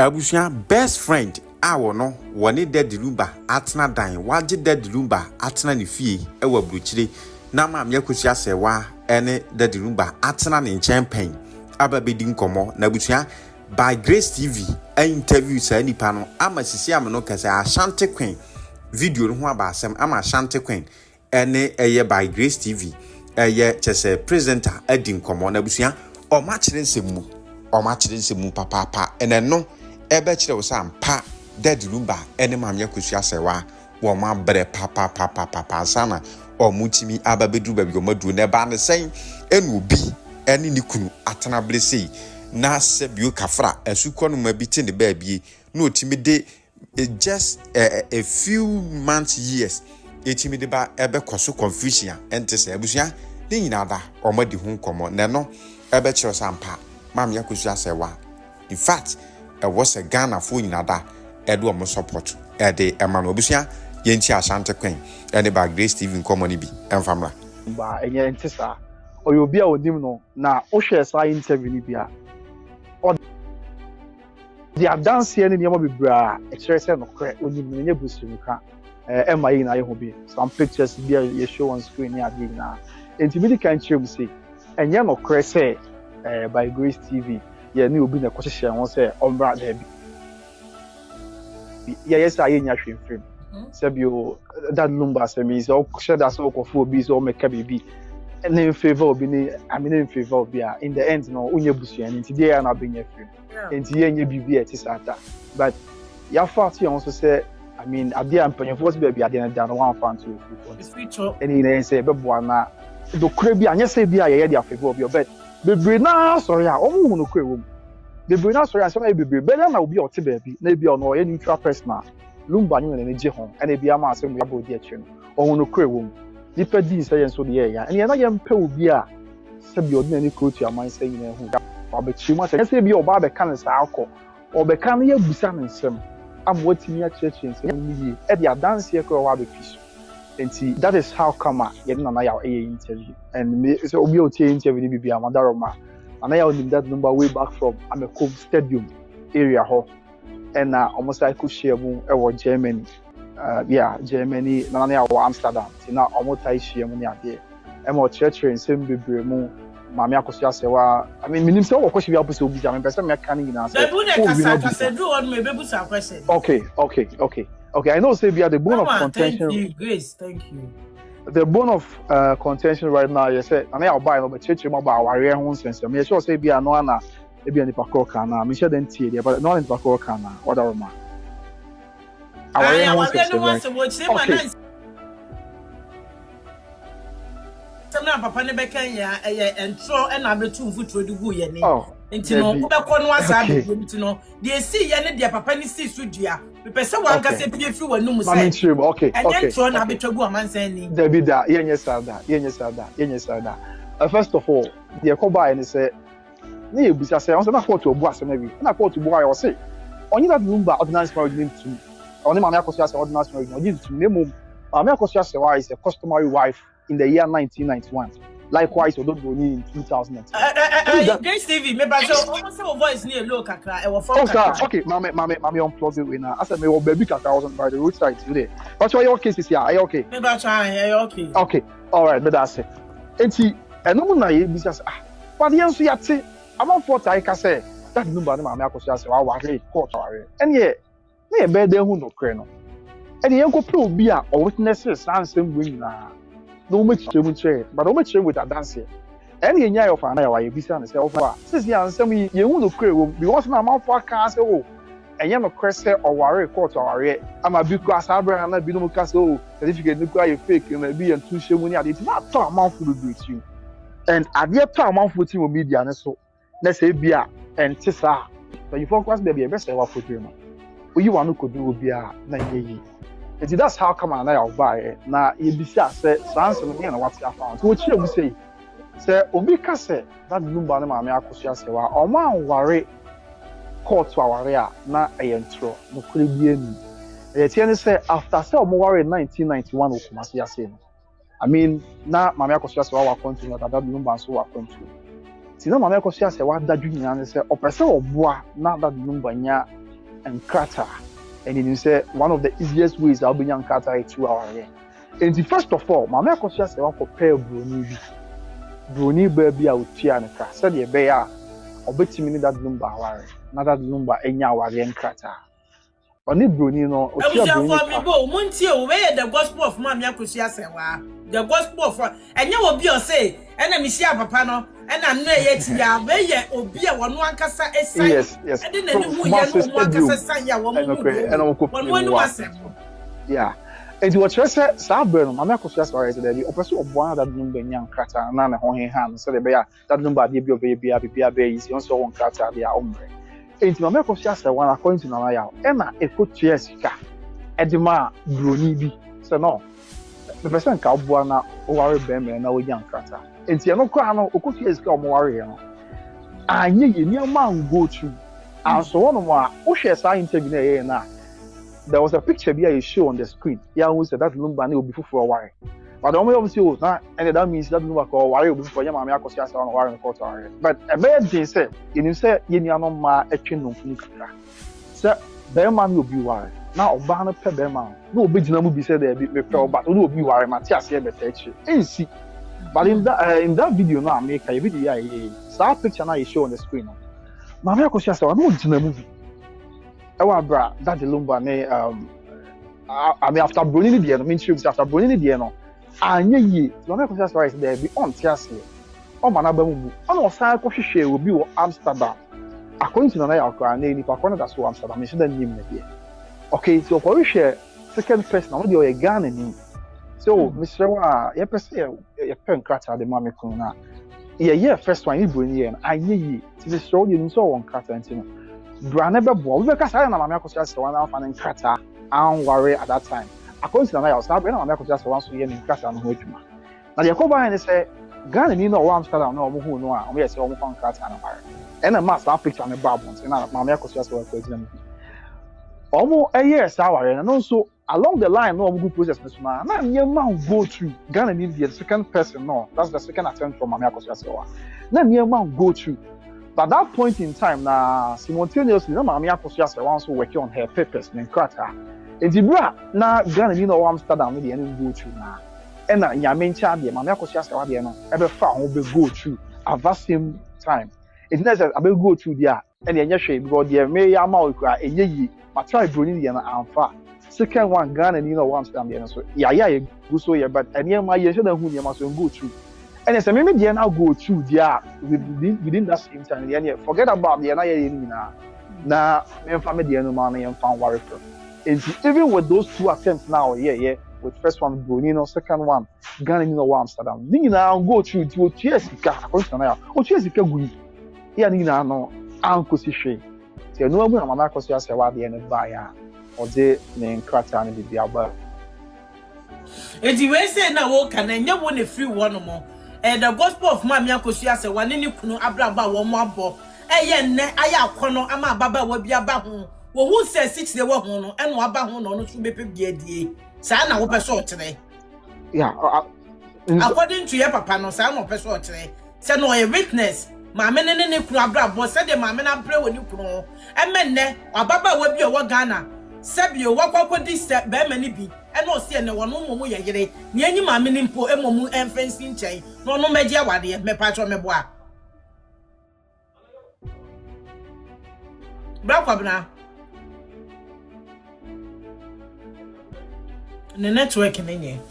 Abusia best friend awo no woni dead Lumba atena dan waje dead Lumba atena ne fie ewa bruchire na maam Akosua Serwaa ene dead Lumba atena ne nchen pen ababedi nkomo na abusia by Grace TV a interview sa nipa no ama sisi am no kasa Ashanti Queen video no ho abasem ama Ashanti Queen ene eye by Grace TV eye chese presenter adi nkomo na abusia o ma kire nsemu papa ene no ebe kire wo sam pa dead Lumba ene maam Akosua Serwaa wo ma bre papa sana o mutimi ababedu babi o madu ne ba ne sen enu obi ene ni kunu atana blessei na se bio kafra asuko no mabiti ne baabie no otimi de just a few months years etimi de ba ebe koso confusion ente se abusia ne nyina da o madi hu komo ne no ebe kire sampa maam Akosua Serwaa in fact was a Ghana for nyina da edo o mo support e de ema no abusia yenti Ashanti Queen ene ba Grace TV komo ni bi enfamra ba enye ntisa oyobi a odim no na o hwe sa interview ni bia the dance here ni yamo bibra express no kre onim ne busunuka ema yi na ye ho bi some pictures bia ye show on screen ni adi na entibidi kan chem say enye no kre say by Grace TV ye ni obi na kwhehye won say ombra da bi yes aye nya hwemfrem sebio that Lumba semi so share that so ko fu obi so make baby and in favor obi ni I mean in favor obi in the end no unye busuan nti dey na benye free nti ye nya bibi e tisata but ya fact you also say I mean ade ampanyo force baby ade na dan one fan to future any na say be boa na do kure bi anya say bi ye dey favor obi but bebre na sorry a omu no kure wo bebre na sorry asema bebre be na obi o te baby na bi ono ye neutral person Lumba nyi na je ho ene bia ma asem ya bodi achi no ohun no kure wo nipa di say enso de ya ene na ye mpa obi a se bi odina ni kotu aman say yin hu ba be chi ma say bi oba be kan sa akọ obe kan ye busa na nsem am watimi a church nsem ni e dia dance ye ko wa be fish enti that is how come ye na ya interview and me so obi o tie interview ni bibia madaroma and I own that number way back from Amekom Stadium area ho and almost I could share mu e Germany Germany na na ya Amsterdam ti na almost I share mu ni ade e mo church nsem bebre mu maam Akosua Serwaa I mean minim se wo ko hwe abuso obi jam person me kan ni na say okay I know say we are the bone of contention. Thank you Grace, thank you. The bone of contention right now, you say, and I buy no but church about our own sense. Me sure say be no na e be ni pakro kana. Me sure den tie there, but no ni pakro kana. What are ma? Our own sense. Okay. Samna papa ne bekan ya entro e na betu mfutro de gu ye ni. Nti no obekọ no asa be nti no de si ye ne de papa ni si sudua. Me pese wan ka se pie fi wanum say. Okay. And entro na betwagu amansan ni. David da yenye sada. First of all, the koba ni say na ye busa say on say na court obu asem na bi. Na court obu ayo say. Onye that Lumba ordinance marriage name to. Only maam Akosua say ordinance marriage no give to name maam Akosua Serwaa is a customary wife in the year 1991. Likewise, Odogoni in 2010. Grace TV, me ba so almost say voice near low kakra. E wo from kakra. Okay, mama unplug it now. I said me wo baby kakra wasn't by the roadside today. But your case is here. Are you okay? Me ba try, okay. Okay. All right, but that's it. Enti, eno na ye business but yen so yate. Among for I can say that number na maam Akosua Serwaa ware court ware. And ye, na ye be there hu no kre no. And ye go pro bi a o witnesses sansem bring na. No much trade, but no much with a dance here. Any in your fan, I be son self. Since you answer me, you want to create because my mouth for castle. And you have a crescent or warrior court or I'm a big grass arbor and I've been no castle certificate, look like fake and be and 2 shilling. It's not a mouth to do you. And at the time, mouth with you media and so let's say beer and tissa. But you focus, baby, a best ever for you. You want to do beer 90. And that's how come I'll buy it. Now, you be say, Sans and what's your found. So, what you say, Obika said that Lumba and maam Akosua Serwaa, or man worry court to our area, not a intro, no Caribbean. The say after so more in 1991, Okumasi saying. I mean, now maam Akosua Serwaa country, not that Lumba so our country. See, no maam Akosua Serwaa that you and say, or person or bois, not that Lumba nya and Krata. And you say one of the easiest ways I'll be young Krata is 2 hours. And first of all, my Akosua say one prepare Bruni baby out here and Krata. Said the bear or bet me that Lumba wire, not that Lumba any hour and Krata. Only Bruni no. For me, go Munti away the gospel of Mammy Akosua Serwaa. The gospel of and you will be or say, and I'm Misia Papano, and I'm not yet ya, where ye or be a one kasa essay. Yes. I didn't know one kasa say, yeah. And what you said, Saburn, Mamma Akosua Serwaa today, the opposite of one that Lumba young Krata, and none on his hands, so the bear that Lumba debut baby, is also on Krata, the ombre. And Mamma Akosua Serwaa, according to Naya, Emma, a put Jessica, Edima, Bruni, so no. The person cowboy now, worry Bembe, and now young Krata. And Tiano Crano, Okuki is come warrior. I knew you near man go to. And so on, Osha saw interview now. There was a picture here you show on the screen. Yeah, who said that Lumba will be for a while. But the only obviously was not, and that means that Lumba call warrior before your mamma Akosua on warrior court. But a bad thing said, you say, Yeniano ma a chin of Nuka. Sir, Bearman will be warrior. Now, Barna Pebberman, no big number be said there, but no be worry, Matthias here, but and see. But in that video now, make a video, so picture now you show on the screen. Mamma Akosua Serwaa, no movie. Our bra, that the Lumba, I mean, after Bruni, the end, after Bruni, the end, and ye, Mamma Akosua Serwaa is there, be on Tiasley. Oh, Manabamu, on our side, coffee share will be Amsterdam. According to the Naya, if I corner that's Amsterdam, it's the name here. Okay, so for share second person, I'm going to gun in. So, Mr. Serwaa, you say a pen Krata the Mammy Kuna. Yeah, first one, you bring in, I need to show you so on Krata and Tino. Branaba Bob, because I am a Mamma Akosua Serwaa and Krata, I don't worry at that time. According to the Naya, I was not Mamma Akosua Serwaa so in Krata and Hojuma. Now, you come by and say, Gun in no Amsterdam, no who know, and we are so on Krata and Amara. And a master picture on the Babons, and Mamma Akosua Serwaa. Almost a year, sour, and also along the line, no good process. Now, your man go through Ghana need the second person. No, that's the second attempt from Mamma Akosua Serwaa. Now, your man go through. But that point in time, now simultaneously, Mamma Akosua Serwaa also working on her papers in Krata. And the bra now Ghana need no Amsterdam with the end go through now. And now, your main child, Mamma Akosua Serwaa, ever found will go through at that same time. It's not that I will go through there and then yes, because the mayor Malcra a ye. I try Bruni and Alpha. Second one, Ghana and one stand so yeah, go so yeah, but and near my year, who you must go through. And as a maybe they now go through there within that same time. Forget about the Anaya now, family and money and found worry from. And even with those two attempts now, yeah, with first one Bruni, second one, Ghana and one Amsterdam. Now go through to Jessica, or Jessica Gui. Yeah, Nina, no, Uncle Sishay. So no one Mamma Akosua Serwaa the end buyer or they name Krata and the Alba. And you say now, can and you want a free one more. And the gospel of Mamma Akosua Serwaa, and you couldn't Abraba one more bo. I kono ama baba will be about who says 6 they were hono and Wabahon on to be PDA. Sana will person today. Yeah, according to your papa, no son of person today. Say no a witness. Mamma and any crab was said the mamma and pray when you know. And men, or Baba will be a Wagana. Sabio, walk up with this step, Bemani be, and no see no one more yet. Near my meaningful Emomu and fencing chain, no media wadi, me patron me bois. Bracabna. The network in any.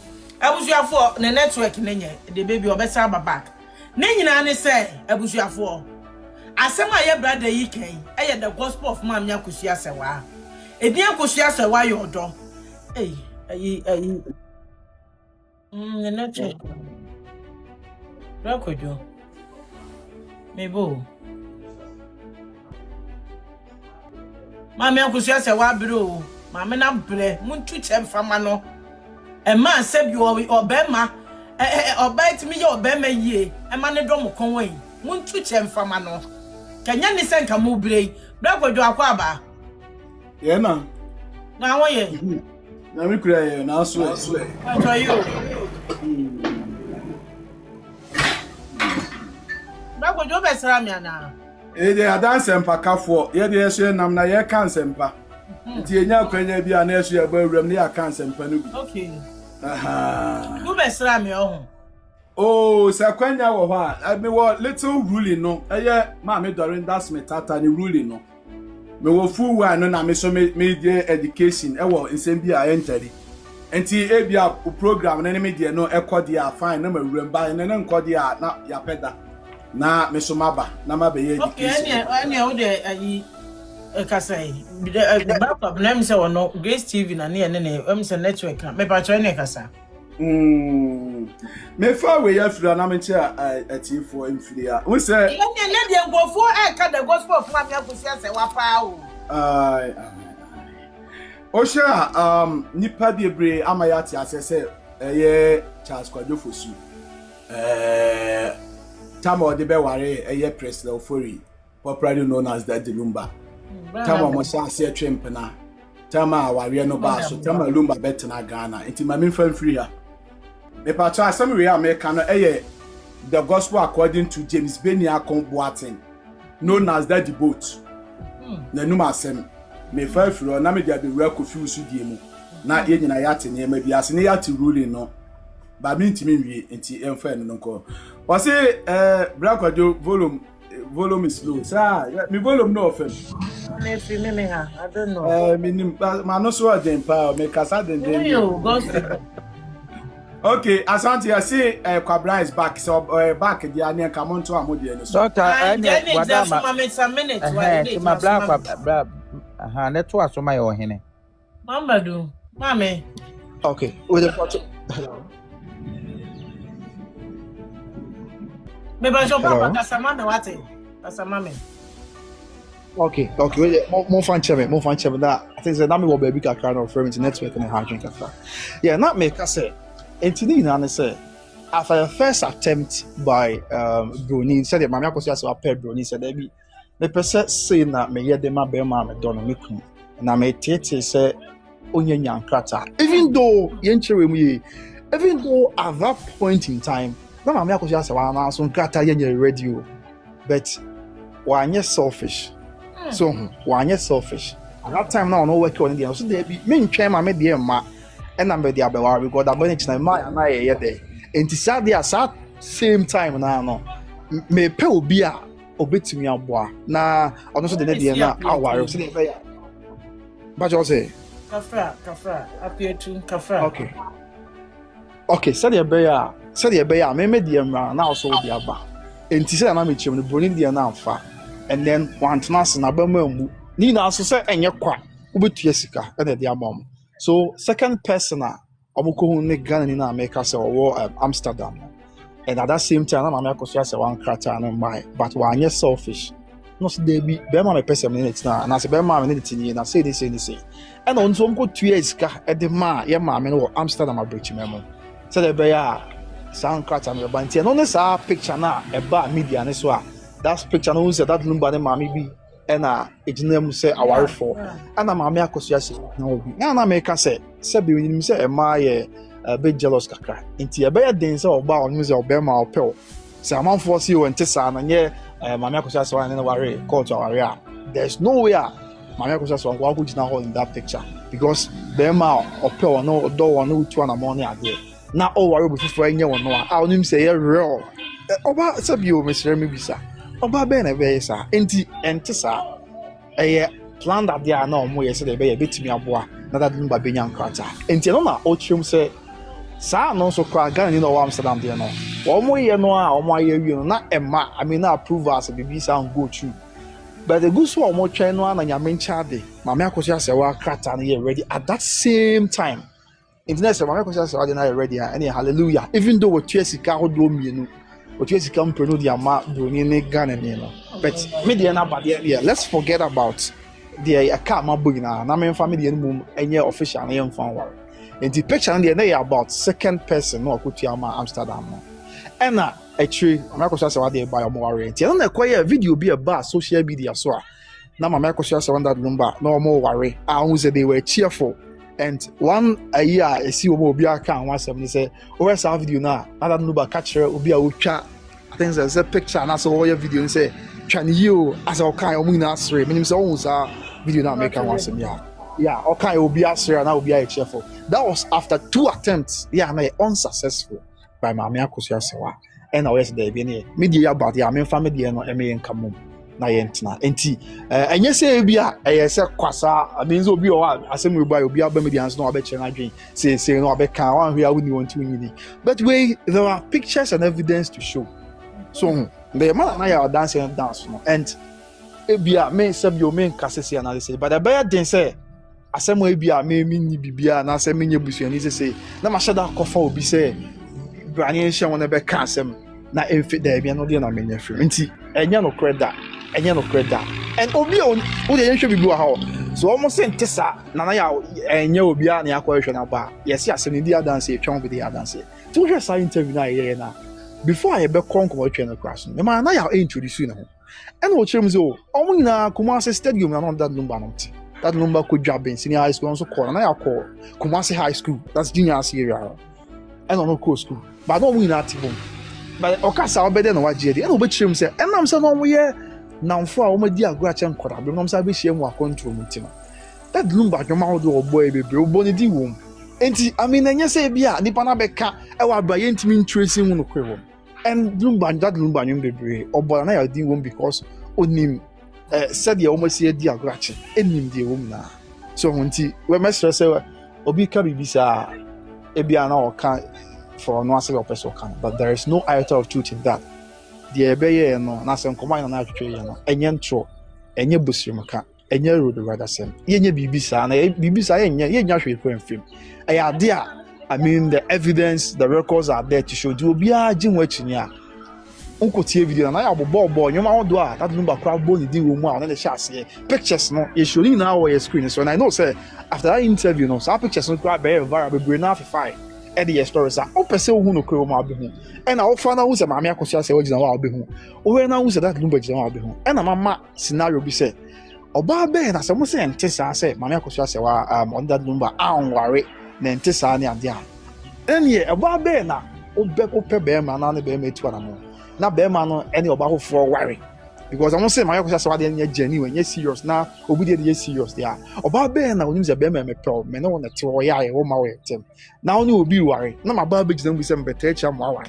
I was your for the network in any, the baby of a back. Nene say, Abusia for. As some my brother ye came, I had the gospel of Mamma Akosua Serwaa. A dear Akosua Serwaa your door. The network. What could you? Maybe. Mamma Akosua Serwaa bro. Mamma Nambre, Muntu Famano. A man said you are Bema. Or bite me your Bema ye, a man a drum conway. Muntu Famano. Can you send a mobile? Black or Aquaba? Yeah, now. Now, ye. Now we cry, now swear. What are you? Black or Jobes Ramiana. Eh, they are dancing for Cafo. Yeah, they say, Namna, ye can't semper. Nti enya kwanya bi ana esu ya ba awuram ne akanse mpanu bi. Okay. Aha. Go besra me oh. Oh, sa kwanya wo ho a me wo little ruling no. Eye ma me during that's me tata ni ruling no. Me wo full one no na me so me dey education e wo nsem bi a enteri. Enti e bia program na me dey no e kodi a fine na ma awuram ba na nkodi a na ya peda. Na me so maba na ma be education. Okay, any wo dey ayi kasai. Backup na me say no Grace TV na ne em say network na me pa try ne kasa. Me fa we ya fira na me che atifo mfiria. We say na dey ngofo e ka the gospel of Mami Akosua say wa pa o. Osha nipa bebre amayati asese eye Charles Kwadofosu. Tamo de be ware eye president ofori, popularly known as Daddy Lumba. Tamo mo sha se twempena. Tama ware no ba so tama Lumba betena Ghana. Enti ma me fan free ha. Me pa cha asem we America no eye the gospel according to James Benia Boateng, known as Daddy Boat. Na numa asem me fa free na me dia be we confuse die mu. Na ye nyina ya te ne ma bi ase ne ya te ruling no. Ba mi ntimi nwie enti emfa no nko. O say Brakwajo volume is low. Sir, me volume no offend. Me fi me ha, I don't know. Me no so den pa me kasa den. Okay, Asante, I see Kwabra is back. So back the ane come on to amodi no. Doctor, some minutes. My black let's watch my ohene. Mama do. Mame. Okay, with the photo. Me ba jo papa kasa mame wate. Kasa mame. Okay, more fun cheme that I think that me wo baby ka kind of frame network and hard drink after. Yeah, not make us say entini na say after the first attempt by Bruni said Mami Akosua so appear Bruni said there be the person say na me ye dem be ma me don me kun na me tete say onye nyankrata even though at that point in time na Mami Akosua say wa na so nkrata ye radio but wanye selfish. So wanye selfish. At that time now no work on the so there be me ntwen ma me dey ma and I'm ready abewa because I'm going to my na ye there. Enti sad there at same time na no me pe obi a obetumi aboa na ono so de ne dey na aware so dey be ba jo say kafra appear to kafra. Okay said ye be ya me dey mra na also dey aba enti say na me chem no broni dey na amfa and then wantnas na ba mamu ni na so say enye kwa obetua sika e dey amom. So second person omuko ne Ghana ni na America say Amsterdam. And at that same time, Mami Akosua say one crata no my but one selfish. No say dey be ma me person minute na and I say be ma me minute ni na say this. And on so go 2 years ka e de ma ye ma me no Amsterdam abreach memo. Say dey be ya sound crata me ba ntia no ne sa picture na e ba media ne so a that picture no say that Lumba ne ma me bi na ejina say aware for and Mami Akosua say na obi na make say be we say e ma ye a bit jealous kakra nti e be ya den say oba onu say obema opel say amanfo see you ente sa na nye Mami Akosua say na ware court aware there's no way Mami Akosua say go gina hall in that picture because bema opel no do no tu na money ade na o ware bu fufu enye won no a onu say ye real oba say bi o mesere me bisa oba be na be sa enti ente sa plan that they are now mo ye say dey be betimi aboa na that Lumba benya nkrata enti no na o chim say sa no so kwa Ghana ni no Amsterdam there no wo mo ye no a o mo aye wi no na emma I mean na approve as bibi sound go through but the good so o mo twen no na nyame ncha de Mami Akosua say wa krata na ye ready at that same time internet say Mami Akosua say wa na ready and hallelujah even though we twa sika hodo mienu we twa sika mpeno dia ma broni ne Ghana ni no but media na bad there let's forget about the account na me family any mum enye official na yem fan war and the picture na dey about second person no akutua ma Amsterdam no and na actually Mami Akosua say what dey buy omo worry and na kwaya video be about social media so na Mami Akosua say that Lumba no omo worry who say they were cheerful and one a year I see omo obi aka one say say over some video na that Lumba catch obi a otwa I think there's a picture na so over video say twan you as I kind omo na asre menim say omo sa video na make one some ya Yeah, okay, will be a now will be a cheerful. That was after 2 attempts. Yeah, no, unsuccessful by Mami Akosua Serwaa. And I was there being media about the Amen family and Emi and Kamu. Na yentina enti and you say bia say kwasa I mean so bi o asem we buy obi aba medians no abeche na dwen say no abeka wan hwe awu ni won tu nyini but there are pictures and evidence to show so the man na ya dance no and ebia me say bi o me nkase analysis but the better thing say asem we bia me ni bibia na asem nye busuani say na ma shada kofa obi say brani hye won ebe ka asem na emfi da bia no de na menye free nti enya no credit and obi o de yenhwe bibi wa ha so almost ntesa na ya enya obi a na yakọ na ba yes asem ni dia dance etwa bi dia dance to hwe sa interview na ye na before I be konko etwa na class no ma na ya introduce na ho and o chere mzo omo nyina Kumasi stadium na no that Lumba no ti that Lumba ko dwaben senior high school so call na ya call Kumasi high school that's junior area and no co school but no nyina tibom but okasa obede na waje de and obi chere mse and nam se no mo ye namfo a wo madi agura che nkora be nom sa be hie mu akontrol mu ntima that Lumba dwoma wo do boy bebre obo ne di wom enti I mean enye se bia nipa na beka e wa ba ye ntimi tracing hu no kwe and Lumba nwom bebre obo na ya di wom because onim said ye wo masi di agura che enim di wom na so nti we mesre se obi ka bibisa e bia na o ka for no ase person kan but there is no iota of truth in that. The ebeye no na sem koma na atwetwe ye no enye ntro enye busrimka enye road rather sem yenye bibisa na bibisa yenye hwe ko enfim eya de a I mean the evidence the records are there to show do obi aginwa chini a unkotie video na ya bobo nyoma hodo a that Lumba crowd boni di wo mu a na le shase pictures no you show na our screen so and I know say after that interview no so pictures no crowd be viral be na afify the stories are opese hu no kro ma be hu and I offer na hu se Mami Akosua se ogina wa be hu o we na hu se that Lumba gina wa be hu and na mama scenario bi say oba be na se mo se ntesa se Mami Akosua se wa on that Lumba anware na ntesa ne ade a enye oba be na obe be ma na ne be ma tu ana mo na be ma no ene oba hofo ware because I won't say Mami Akosua se wa de nye genuine nye serious na obi de ye serious there oba be na onim se be ma me pro me no na te wo ya ye wo ma wo tem na only obi ware na ma ba be gina bi se better cha mo ware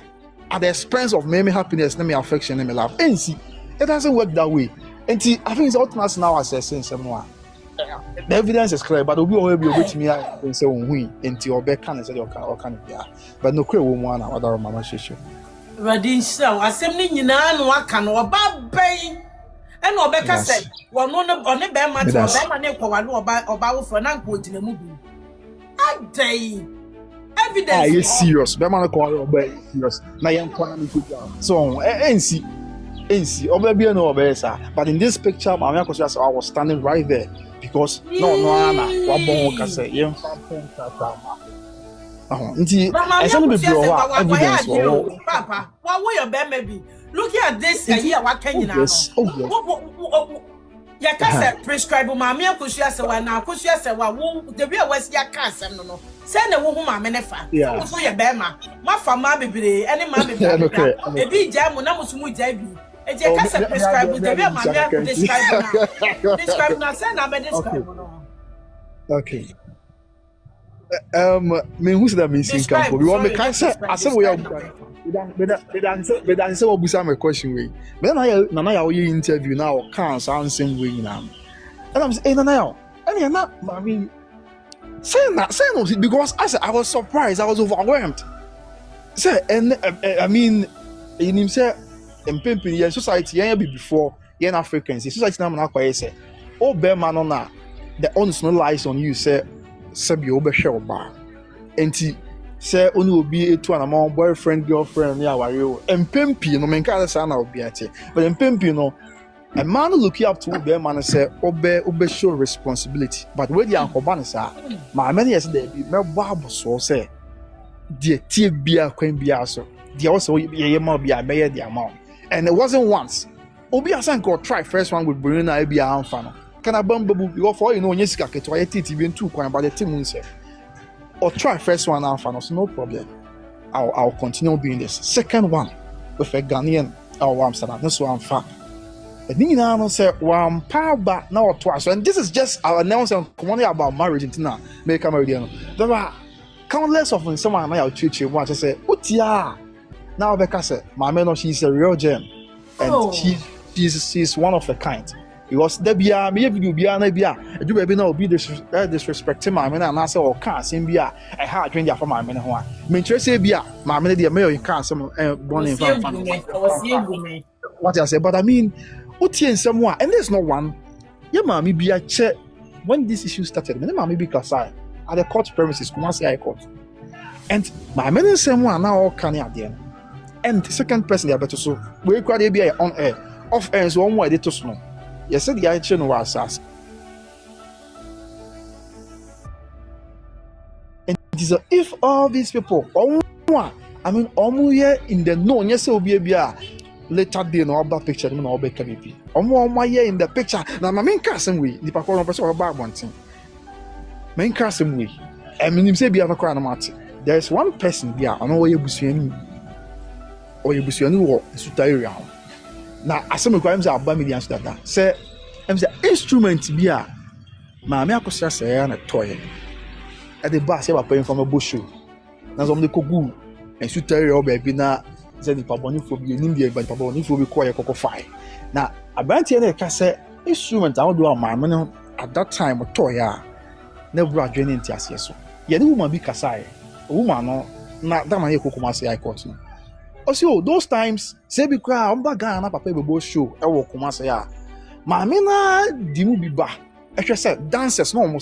at the expense of me happiness and me affection and me love and see it doesn't work that way and see I think it's ultimately now assessing someone the evidence is clear but obi o be obi timi a say won enti obe kan say o kan bia but no kre wo mu ana other mama sheshe Radin show asem ni nyina no aka no oba ben e no obeka say wono no one be ma to be ma ne kwa no oba wo fro na nko ogina mu bi adai evidence you serious be ma no kwa oba serious na yen kwa na ku so ensi oba bia no oba sa but in this picture Mami Akosua I was standing right there because no ana wa bon ka say yen fa pen ta nti esen be bro wa evidence wo papa wa wo your be maybe look at this here wa kanyina no ya ka say prescribe Mami Akosua se wa na Akosua se wa wo the way was ya ka asem no say na wo hu Mami ne fa so ye be ma fa ma bebere ene ma bebere e bi ja mu na musumu ja bi e je ka say prescribe the way Mami describe na say na be describe no okay me who's that missing camp we want me can say asem we be answer obusa my question we me na ya we interview now can answer we na and I'm saying na and na Mami say no because I was surprised I was overwhelmed say and I mean in him say empempin your society yan be before yan Africans society na na kwa say o be man no na the onus no lies on you say sabi obehwe oba enti say oni obi etu anama boyfriend girlfriend ya ware o empempi no menka say na obi ate but empempi no a man look up to obi man say obe show responsibility but where the ankoba no say ma many yes dey be me babo so say die tie bia kwan bia so die also ye ma bia be ye the amount and it wasn't once obi asan go try first one with Bruna bia anfa no can I bumble you for you know yes ka keto ye titi bi ntu kwan about the team unse or try first one anfa no so no problem I'll continue doing this second one with a Ghanaian or Amsterdam this one fa Nina say one power now or twice. And this is just our announcement commonly about marriage in Tina. Make a marriage. There are countless of someone now church want to say, Utia. Now Becca said, my man, she's a real gem. And she's one of a kind. Because there be a maybe you be an idea. You may not be disrespecting my man and I say, or can't seem be a hard drink for my man. Mean, say be a my man, the American can't some born in what I say, but I mean, Uti someone, and there's no one. Yeah, mammy be a check when this issue started. My mammy be Kasai at the court premises, Kumasi High Court. And my man is someone now can at the end. And the second person they are better so we could be on air, off air, so one way they to snow. Yes, said the action was asked. And it is if all these people, I mean, almost in the no, yes, so be a later day no about picture no be kabibi omo ye in the picture na my main cast we the pakọ no person about one thing main cast we I mean say bia no kwa na mate there is one person bia ono wo yebusuani wo suta area na asem kwa am say aba million suta say am say instrument bia ma me Akosua say na toy at the bass say papa from a bush na some de kogu en suta area o be na said the Paboni for be in India, but Paboni for be quiet cocoa fire. Now, a brandy and a cassette instrument I would do my money at that time or toya never brought joining Tiasia. Yet the woman be Kasai, a woman no not that my Kumasi I caught you. Also, those times say be cry on Bagana Papa Bobo show, I will Kumasa. Mamina Dimu be ba. I just said dancers no more.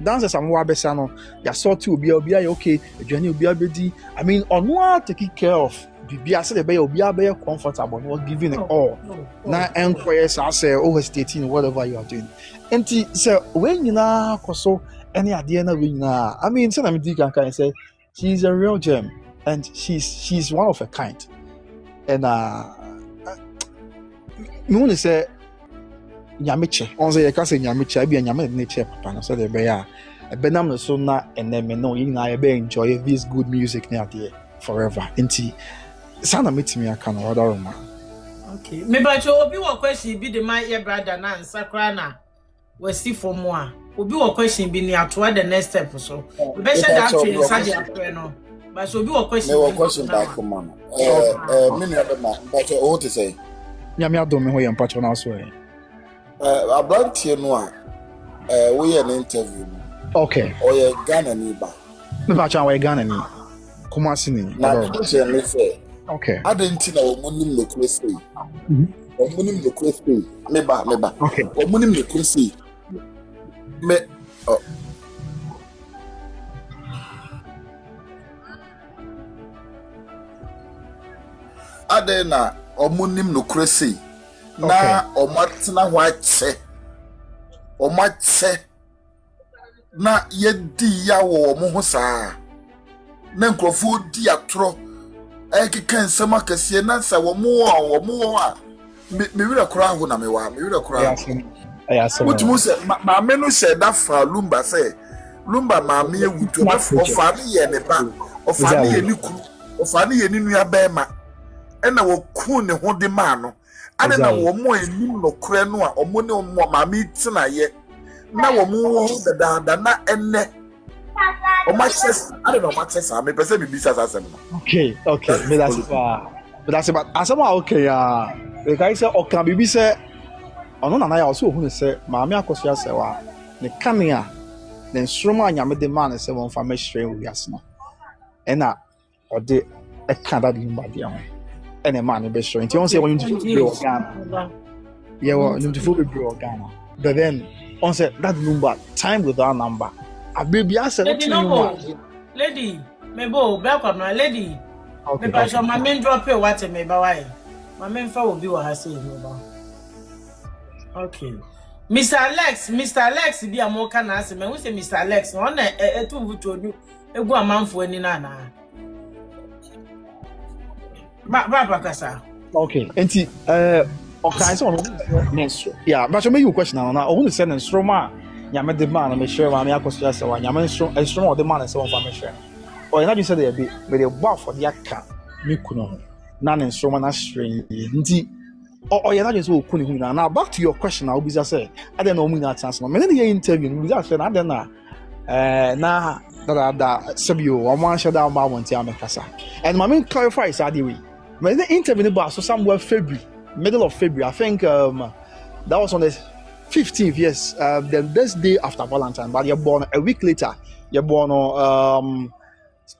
Dancers and Wabesano, ya saw to be okay, a journey will be a bedi. I mean, on what taking care of. Bibia said the bay will be comfortable, not giving it all. Now, enquiries I say, hesitating, whatever you are doing. And so when you know, so any idea, I mean, so I'm can say she's a real gem and she's one of a kind. And you want to say, Yamiche, on the Casa Yamiche, I be a Yamet nature, Papa, so the bay are a benam so not and then no, you know, I enjoy this good music near there forever. Sana meet me, I can order room. Okay. Maybe I should be one question be the my brother na Sakrana. We see for more. Obi one question be near toward the next step so. We better that to inside the no. But so be one question. No question back come on. Many other man, but what to say? Nyame adom me ho yam patro na so e. Abrantie no we an interview. Okay. Oye Ghana ni ba. Me patro we Ghana ni. Kumasi ni. Na question me say. Okay. Adentina omunim no kwesi. Omunim no kwesi. Meba. Okay. Omunim no kwesi. Me Adena omunim no kwesi. Na omatina wache. Omache. Na yedi ya wo omo ho saa. Na nkrofo di atro. Can some akase na sa wo mo a me wira kura ho na me wira kura mutumu se ma me no se da fa Lumba se Lumba ma me ewuto na ofa ne ye ne ba ofa ne ye ni kuru ofa ne ye ni nua ba ma e na wo ku ne ho de ma no ade na wo mo enim no kura no a omo ne mo ma me tina ye na wo mo ho da na enne. I don't know what I may person be business as okay. But that's about as okay. The guy said, "O can be say, oh no, I also who say, Mammy Akosua Serwaa, the Kania, then Stroma Yammed the man is one for me straight with Yasna, and now or the a candidate in Badia, and a man be showing. You say when you do Ghana, yeah, well, you do Ghana, but then on said that Lumba time without number." A baby answer lady no lady mebo welcome my lady okay, me passion my main drop here what me ba why my main fa will be what I say no. Okay, Mr. Alex be a more can answer me. We say Mr. Alex on e to vuto du egu amanfo ani na na ba kasa. Okay, enti okay so next yeah but me you question now who say Stroma Yammed the man, I'm sure Mammy Akosua Serwaa, Yaman strong or the man is one for me. Or not you said they be, but they buff for the aka, Mikuno, none in Stroma strain. Indeed, or you're not just opening. Now back to your question, I'll be just say I don't know me that chance. Many interview we just said I don't know. Nah that Sabio, I want to shut down my one Kasa. And my main clarify is that way. When the interview about so somewhere February, middle of February, I think that was on the 15th, yes, the best day after Valentine, but you're born a week later. You're born on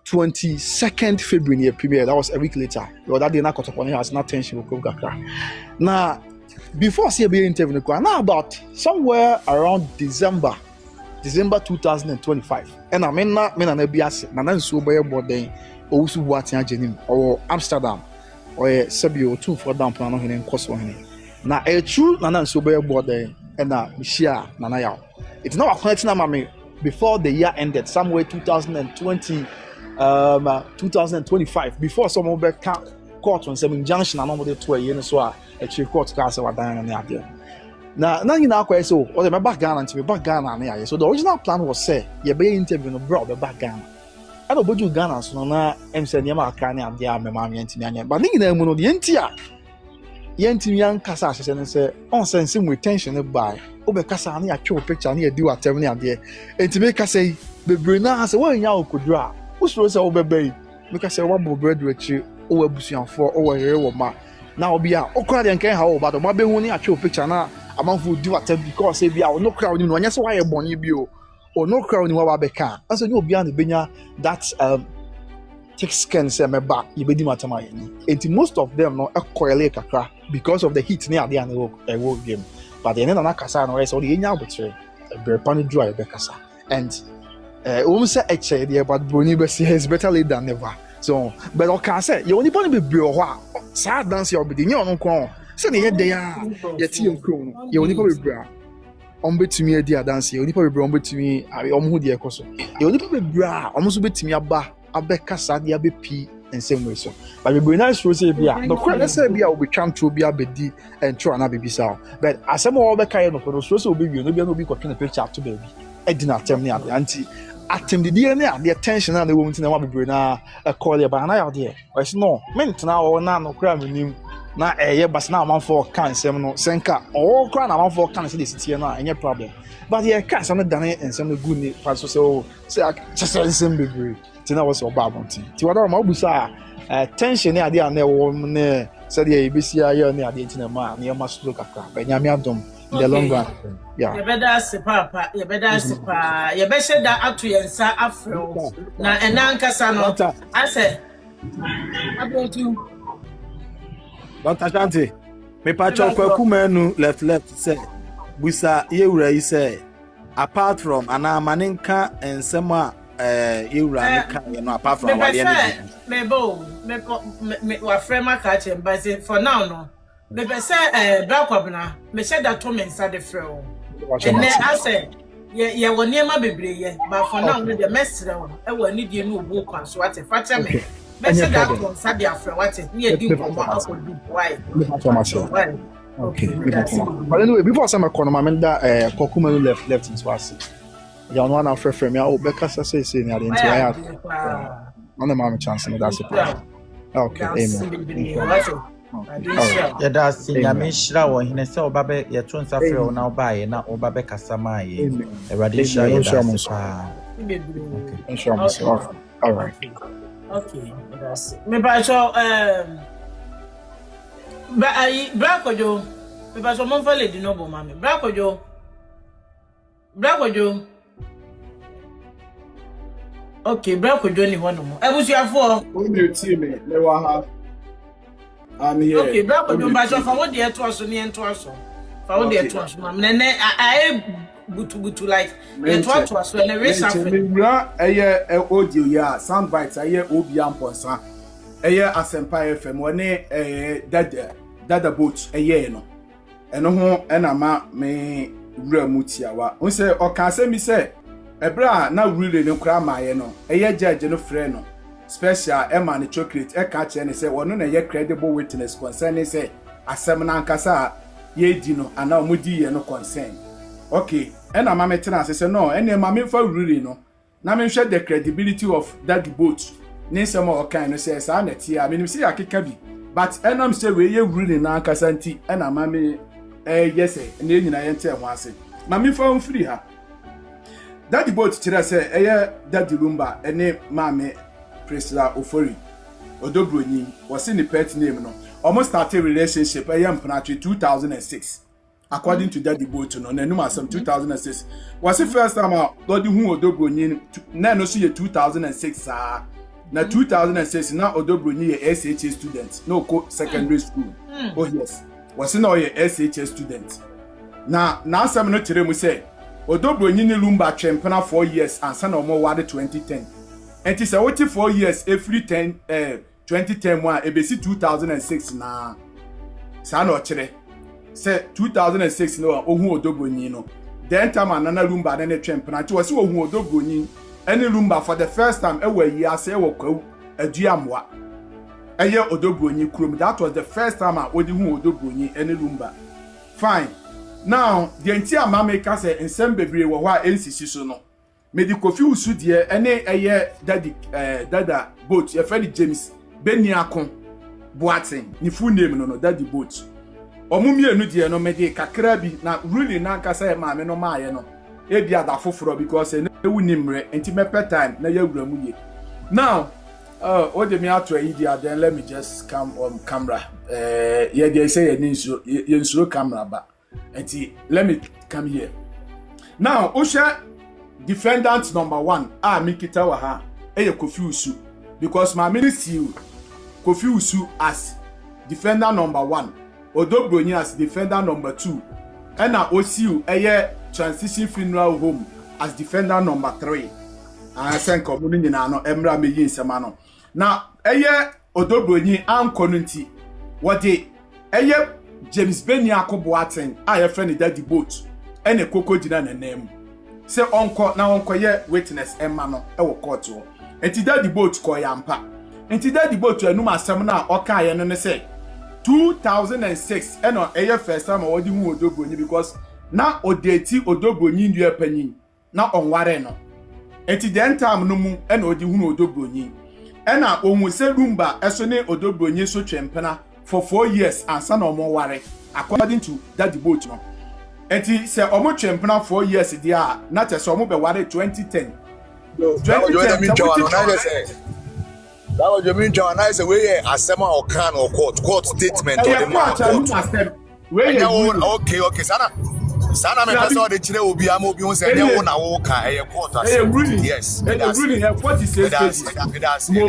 22nd February premiere. That was a week later. Well, that day not caught up on it has not tension with now, before CBA interview, now about somewhere around December 2025. And I mean not me and be asset. Now so by about then also watching Jenim or Amsterdam or Sabio 2 for down plan on in cost one. Now a true Nana so by about then and we share Nanaya. It's not a question before the year ended, somewhere 2025, before someone back court on some injunction and over the 2 years so a chief court class or dying on the idea. Now you know so or the back Ghana to be back Ghana. So the original plan was say you be interview no bro the back Ghana. I don't do Ghana so na em say nyama aka na ade a mema ntimi anya. But ninyi na mu no de entia. Yentimi yan kasa ahye say on sense with tension by obekasa na ya twa picture na ya di whatever na ade. Entimi kasa yi bebre na say wan nya okodru a. Usoro say obebe yi. Make say wa bo bread rechi o abusuanfo o wa here wo ma. Na obi a okra de nkan ha wo ba do ma be hu na atwa picture na amanfo do whatever because say bia no crowd ni no anya say why e boni bi o no crowd ni wa beka aso ni obi an benya that thick skin say meba e be di matama yin enti most of them no ekoyle kakra because of the heat ni ade an e wo game but the na kasa no say the nya abotre e be pan dry be kasa and say eche there but broni be say is better late than never so but o can say you only pan be bre ho a sa dance you be ni onu kon say na ye dey a ye ti nkro no ye only pan be bre ombetumi adi adanse onipa bebre ombetumi omhu de ekoso e onipa bebre a omso betumi aba abekasa de abepi ensem we so but bebre na so say bia no kwere say bia obetwa ntro bia bedi entro na bebisa but asem wo bekaye no ko so obi wi no bia no obi kwatwe picture to baby edina atem ne ade anti atem de die ne ade tension na wo mtina wa bebre na call ya ba na ya de o say no mentna wo na no kra menim na bas na amanfo kan nsem no senka o kra na amanfo kan se de sitie na enye problem but ye kan some dane nsem no good ni paso so say nsem bebre ti na wo so ba bonti ti wada ma obusa tension ni ade a na wo ne say de ebisi aye ni ade ti na ma na ma slow kakra ba nyame adom in the long run yeah ye beda se papa ye beda se pa ye be she da atu yensa afro na enankasa no I say about you Dr. Shanti, me pacho kwaku menu left say busa yewura yi say apart from ana maninka ensema yewura ni kan you know apart from wale me wa frame aka chemba say for now no me be say black obna me say that to me inside the frame and then I say ye woni ma bebre ye but for now no the mesre wo e wa ni die no obu kwan so ate fache me Better that one, Sadia Afro, what it near do why? Okay. But anyway, before some economy, that Kokume left in Swasi. You know, one of from your Becca says in the entire. On the moment chance, that's it. Okay, amen. Yeah, that's in Yamishra or in a cell babe, your tunes are free now by na Obabe Kasamai. A radisha, all right. Okay, that's me ba so ba ai brakojo me ba so mon fale di no bo mama brakojo okay brakojo ni hono mo ebusuafo o mi ti me le wa ha I'm here okay brakojo ba so fa wo de eto aso ni ento aso fa wo de eto aso mama nene ai butu like eto aso na race afre me bra eye audio ya sound bites eye obi amponsa eye asempa fm woni dada boat eye no eno ho ena ma me wura mutiawa o se o kan se mi se ebra na wure ne kra ma ye no eye judge no frɛ no special Emma ne chocolate e ka che ne se wono na ye credible witness concerning say asem na nkasa ye di no ana omudi ye no concern okay ena ma metena ase se no ena ma me fa wure no na me hwɛ the credibility of that boat ni nsɛm o kan no say sa na tie a me nim say akeka bi but enam say we ye really na kasanti ena mame yes na nyina yente ho ase mame fa free ha daddy boat kira say daddy Lumba ene mame Priscilla Ofori Odobronyi was in the pet name no almost started relationship mpana 2006 according to daddy boat no na numa some 2006 was the first time daddy hu Odobronyi na no so ye 2006 na 2006 na Odobronyi ye SHA student no co secondary school oh yes was no ye SHA student na asem no kire mu say Odobronyi ni Lumba twempena 4 years and sana omo wade 2010 and it is 4 years every 2010 one ebesi 2006 na sa no kire say 2006 no ohu Odobronyi no then time anana Lumba na twempena ti wose ohu Odobronyi any Lumba for the first time ewa yi ase ewa kwawu aduamwa eye Odobronyi krom that was the first time odi hu Odobronyi any Lumba fine now the entire mameka say ensem bebre wo ho a ensisi so no me di Kofi Usu de ene eye dada boat ye friend James Beniakon Boatin ni full name no daddy boat omumienu de no me di kakra bi na really na nkasa e maame no maaye no e bia da foforo because e wu nimre enti mepe time na yawura mu ye now o de me ato idea then let me just come on camera ye dey say ye nsuro camera ba enti let me come here now Osha defendant number 1 Mikita wa ha Kofi Usu because my ministry Kofi Usu as defender number 1 Odobronyi as defender number 2 and Osiu transition funeral home as defender number 3 and send community na no emra meyi nsema no na Odobronyi ankonunti what dey James Beniakon Boatin friend daddy boat ene koko gina na name say onko ye witness emma no e court o enti daddy boat ko yampa enti daddy boat anu asem na oka ye no ne say 2006 eno first time odi hu Odobronyi because na odeti Odobronyi ndu epanyin na onware no enti den time no mu eno odi hu Odobronyi ena ohun se Lumba eso ne Odobronyi so twempena for 4 years and son omo ware according to daddy boat no enti se omo twempena 4 years dia na te se omo be ware 2010 that was your mean John I say we asema or can or court statement or the okay sana me person dey chire obi am obi won say dey won na wo ka court as yes that's really have what is says that's it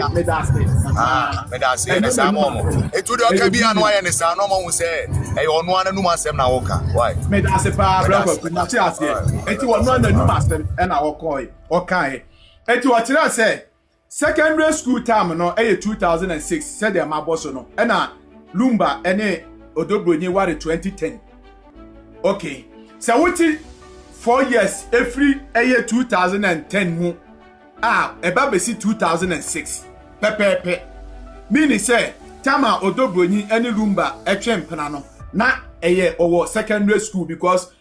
would okay be an why and say no mo say onu anu asem na wo ka why me that's pa bro na ti ase enti wonu anu asem na wo koi okay enti wo chire say secondary school time no 2006 said the maboso no na Lumba ene Odobronyi ware 2010 okay so what 4 years every 2010 mu eba besi 2006 pepepe meaning say tama Odobronyi ene Lumba etwempena no na owo secondary school because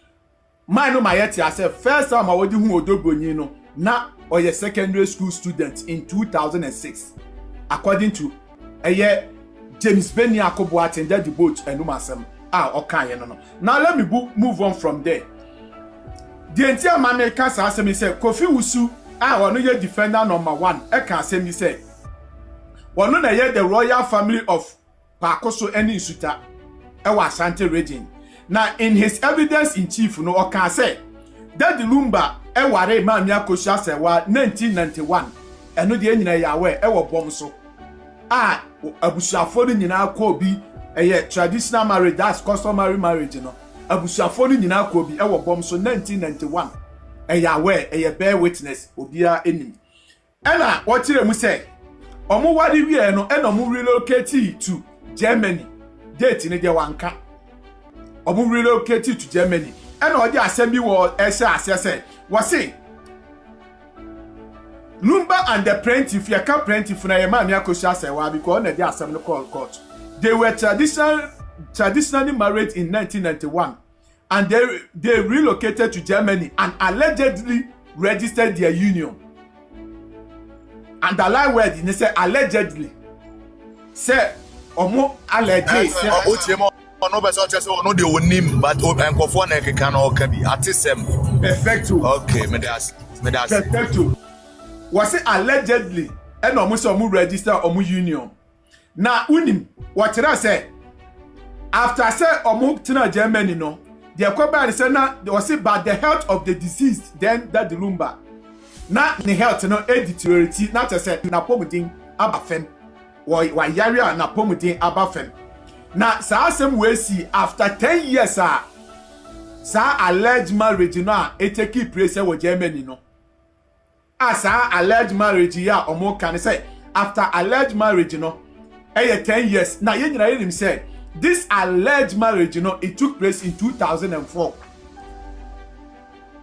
mine no my yet yourself first time I wodi hu Odobronyi no na or a secondary school student in 2006 according to James Beniakon Boatin daddy boat and umasem okay no now let me move on from there the entire mame ka say me say Kofi Usu one ye defender number 1 can say me say one na ye the royal family of Akosua any Suta Asante region now in his evidence in chief no o can say daddy Lumba ware maami Akosua Serwaa 1991 eno de nyina yawe wo bom so abusuafo ni nyina akọ bi traditional marriage that's customary marriage no abusuafo ni nyina akọ bi wo bom so 1991 yawe bear witness obia enim ena wo kire mu say omo wari wie no ena omo relocate to Germany date ni de wanka omo relocate to Germany ena odi asem bi wo asese was say Lumba and the plaintiff, you can't plaintiff na yema mi Akosua Serwaa because na dey assembly court. They were traditionally married in 1991 and they relocated to Germany and allegedly registered their union. And the line word they say allegedly say Omo allergy say o chemo no be so chese no de onim but enkofo na ekeka na oka bi atisem perfecto. Okay, me das perfecto. Was it allegedly and almost omu register omu union. Na unim what I say after say omu tina Germany no the equipment say na was it bad the health of the deceased then that the Lumba na the health no deteriorate na to say na pomudin abafem wa yare na pomudin abafem na sa asem we see after 10 years sa alleged marriage no it take place in Germany no as alleged marriage ya omo can say after alleged marriage no 10 years na ye nyina him say this alleged marriage it took place in 2004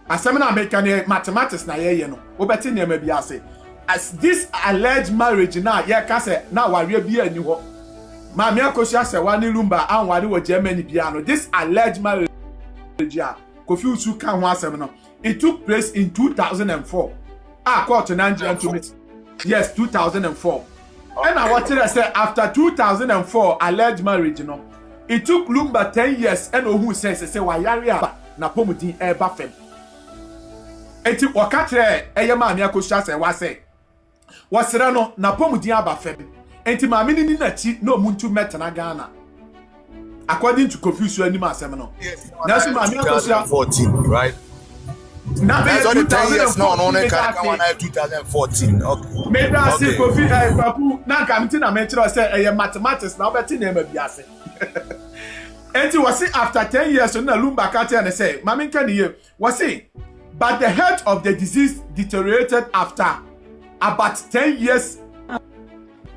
asemina American mathematics na ye no obeti na bi ase as this alleged marriage na ye ka say na ware bi ani ho ma me Akosua Serwaa ni Lumba anware wo Germany bia no this alleged marriage ya Kofi Usu kan ho asem no it took place in 2004 court to Nigerian to meet yes 2004 and I wanted to say after 2004 alleged marriage it took Lumba 10 years and who says say wa yare na pomudin e ba fem enti wakatre eye ma me Akosua Serwaa say wasira no na pomudin aba fem enti ma me ni na chi no muntu metana Ghana according to Kofi Usu ani ma asem no na so ma me Akosua 2014 right now that's only 10 years no 2014 okay maybe I see Kofi papu na kamti na mention say mathematics na obeti na ma biase enti was after 10 years na Lumba ka tell say mama nka ni was but the health of the disease deteriorated after about 10 years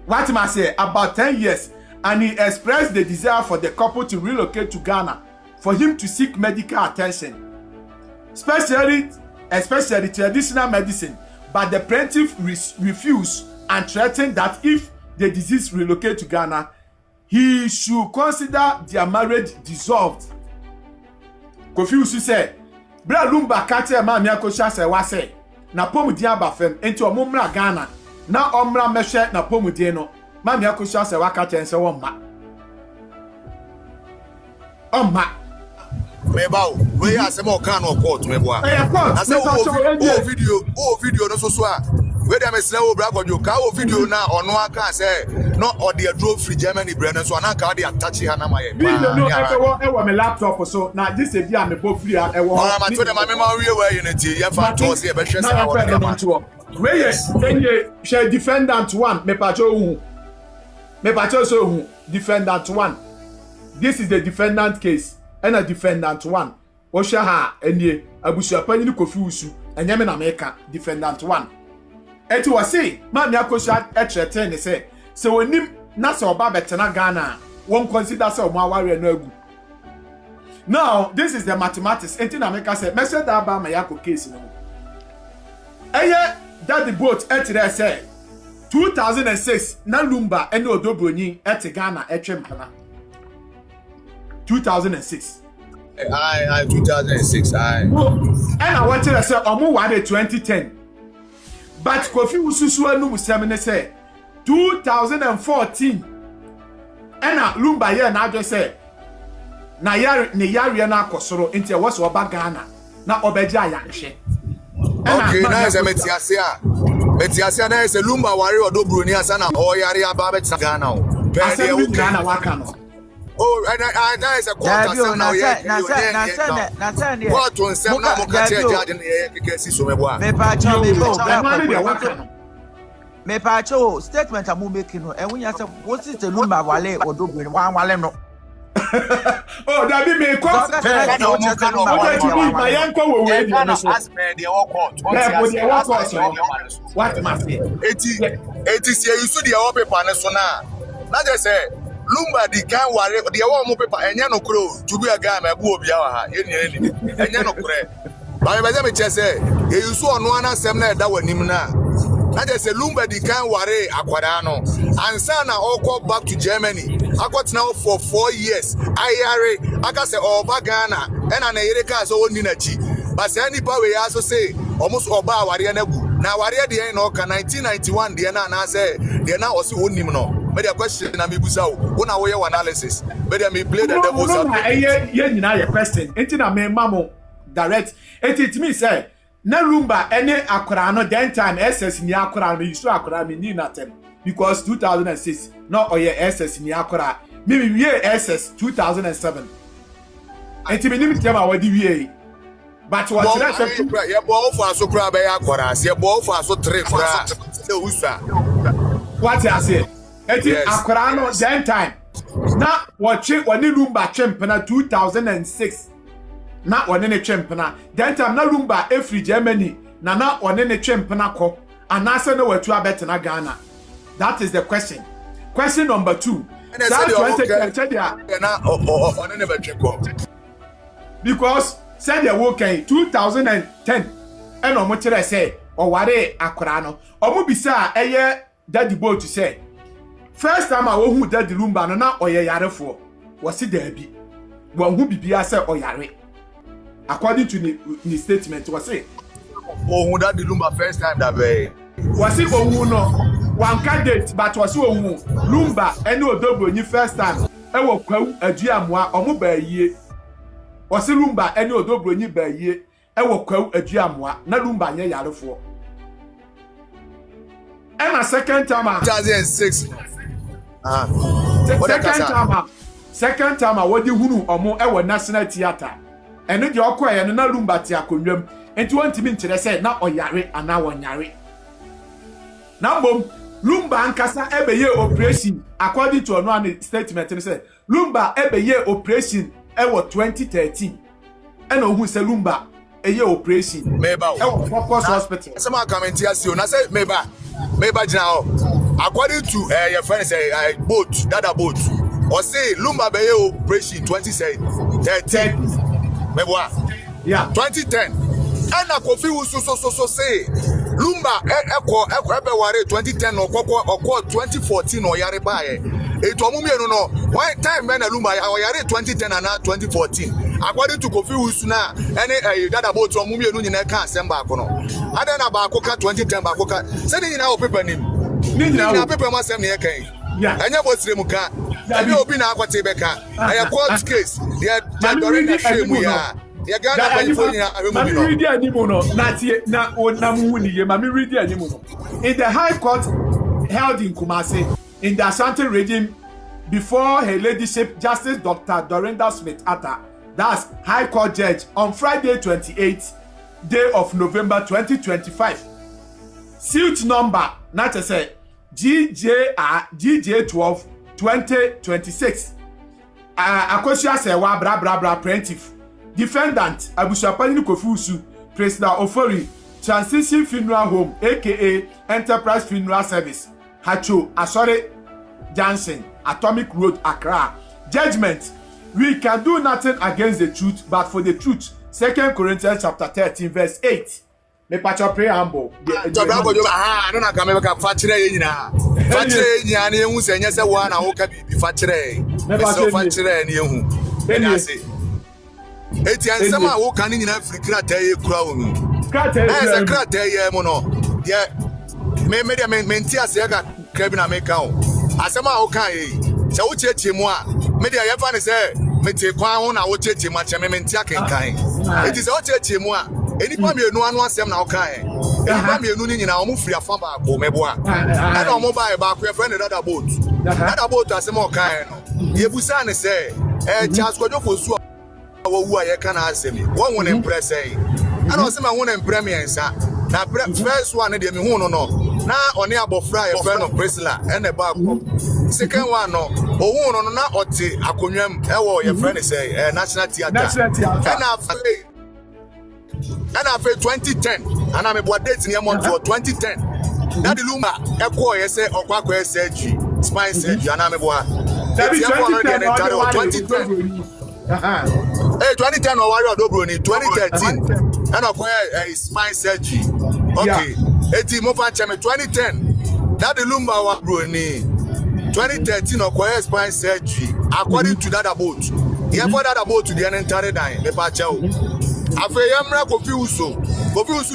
what am I say about 10 years and he expressed the desire for the couple to relocate to Ghana for him to seek medical attention especially traditional medicine, but the plaintiff refused and threatened that if the disease relocate to Ghana, he should consider their marriage dissolved. Kofi Usu said, "Bra Lumba kate ma me Akosua Serwaa say, na pomudin abafem enti omumra Ghana, na omra mehwe na pomudin no, ma me Akosua Serwaa kate nse wo mma." Omma Mebao, we are some more can of court, Meboa. I said, video, no so. Whether I'm a slow brag or you cow video now, or no, I can't say, no, or the drove free Germany brand, so I can't attach Hannah. My laptop or so. Now, this is the both free. I want to tell my memory where unity. If I told you, but she's where yes, then you shall defendant one, me pacho so defendant one. This is the defendant case. And a defendant one. Osha ha enye abusuapani ni Kofi Usu enyeme na meka defendant one. Eti wase ma me Akosua threaten ne say wonim na se oba betena Ghana won consider say omo aware no agu. Now this is the mathematics. Enti na meka say message that ba ma yako case no. Eye that the boat etre say 2006 na Lumba ene odobronyin ete Ghana etwempana 2006. I 2006. And I wanted to say, Omo wade 2010. But Kofi Usu anu semene say 2014. And Lumba ye na just say na yare na Akosoro enti e was oba Ghana na obeje ayahwe. Okay, na se metiasia na se Lumba ware odobroni asa na oyare aba bet Ghana o. Ase Ghana waka no. Oh, and that is a quarter. What on some me pacho statement amu making no and when you say what is the Lumba wale or do one wale no. Oh, that be me cause my uncle will wait what must be 80 years you see the paper so now. Not just say Lumba di kan ware de yawo mo paper enya no kro tubu aga ma bu obi awa ha eni enya no kre ba me me chese e yusu onu ana sem na eda wanim na just say Lumba di kan ware akwada no ansa na all back to Germany now for 4 years ayare aka say oba Ghana ena na yere ka so woni na chi but say any power we also say almost oba ware na gu na ware de na 1991 de na say de na osi wonim no But the question na me busa wo. Una wo your analysis. But me play the devil's advocate. Yeah, nyina your question. Enti na me mamo direct. It me say na Lumba any akora no den time SS ni akora me isu akora me ni natem because 2006 no oye SS ni akora me wie SS 2007. Enti me nim tema wadi wie. But what you say you ball for so cry by akora. You ball for so 3 kra. What you say? Eti akora no den time. Na watch wani Lumba champion 2006. Na one ne twempena then time na Lumba every Germany na one ne twempena ko anase na watu abetena Ghana. That is the question. Question number 2. Because said the work 2010 and omo kire say o ware akora no omo bisa eye daddy boy to say first time I wo hu daddy Lumba no na oye yarefo wasi da bi wo hu bibia say oyare. According to the statement, was it? Oh, that the Lumba first time that way. Was it no one candidate, but was Lumba and no double ni first time. I will quote a Giamwa or mobile ye. Was it Lumba and no double ni by ye? I will quote a Giamwa, not Lumba ye yard for. And a second time, 2006. Second time, I would do or more our national theatre. And no your choir and na Lumba ti akonnwam enti won timi nkyere say na oyare ana wonyare na bom Lumba ankasa ebeye operation according to ono statement say Lumba ebeye operation ewo 2013 and ohun say Lumba eye operation meba ewo focus hospital some comment here see na say meba jina according to your friend say boat dada boat or say Lumba beye operation 2013 Meboa. Yeah. 2010. And I could feel so say Lumba eko ware 2010 or 2014 or yare bae. It no. Why time when Lumba yare 2010 and 2014. According to Kofi Usuna, any that about Omumi no nyina ka semba kono. Ada na ba akoka 2010 ba akoka. Say ni nyina opepa nim. Ni nyina paper ma sem ne kan. Yeah. Anya bosire mu ka. Abi obi na akwate beka. Aya court case. They during the shame ya. Ya Ghana California read the animal no. Na mu ni ye. Mami read the animal no. In the High Court held in Kumasi in the Ashanti region before her ladyship Justice Dr. Dorinda Smith Atta, that's High Court judge on Friday 28th day of November 2025. Suit number not to say GJ12 2026. Akosua Serwaa bra plaintiff. Defendant Abusapani Kofusu, President Ofori, Transition Funeral Home, aka Enterprise Funeral Service, Hacho Asore Johnson, Atomic Road, Accra. Judgment: we can do nothing against the truth, but for the truth. 2 Corinthians chapter 13, verse 8. Me pacha preamble. I don't know come make facture nyina. Facture nyina na ehu se nyese wa na wo ka bi facture. Me so facture na ehu. Eni ase. Eti ansama wo kan nyina frikira taye kura wo mi. Ese kra taye mo no. Ye me nti ase ya ka krabi na me ka o. Asama wo kan yi. Se wo cheche mu a me dia ye fa ne se me te kwan ho na wo cheche mu a che me nti akenkan. Eti se wo cheche mu a enipa mienu anu asem na okan enipa mienu ni nyina omu free afa ba ko meboa and omu ba ba ko friend dada boat asem okan no yebusa ne say chance ko jofo su awu aye kana asem won won impress and o se ma won impress me ensa na first one de me hu no na oni abofra ye friend of Priscilla and e ba ko second one no o hu no na ote akonwam e wo ye friend say national theater and after 2010 and I'm about date near month for 2010 that the Lumba echo say okwa surgery spine surgery and I'm about 2010 or warrior dobroni 2013 and okwa spine surgery okay eti mo fa cheme 2010 that the Lumba wa broni 2013 okwa spine surgery according to that about for that about to the entire dying me pa chao After Yamra Kofiuso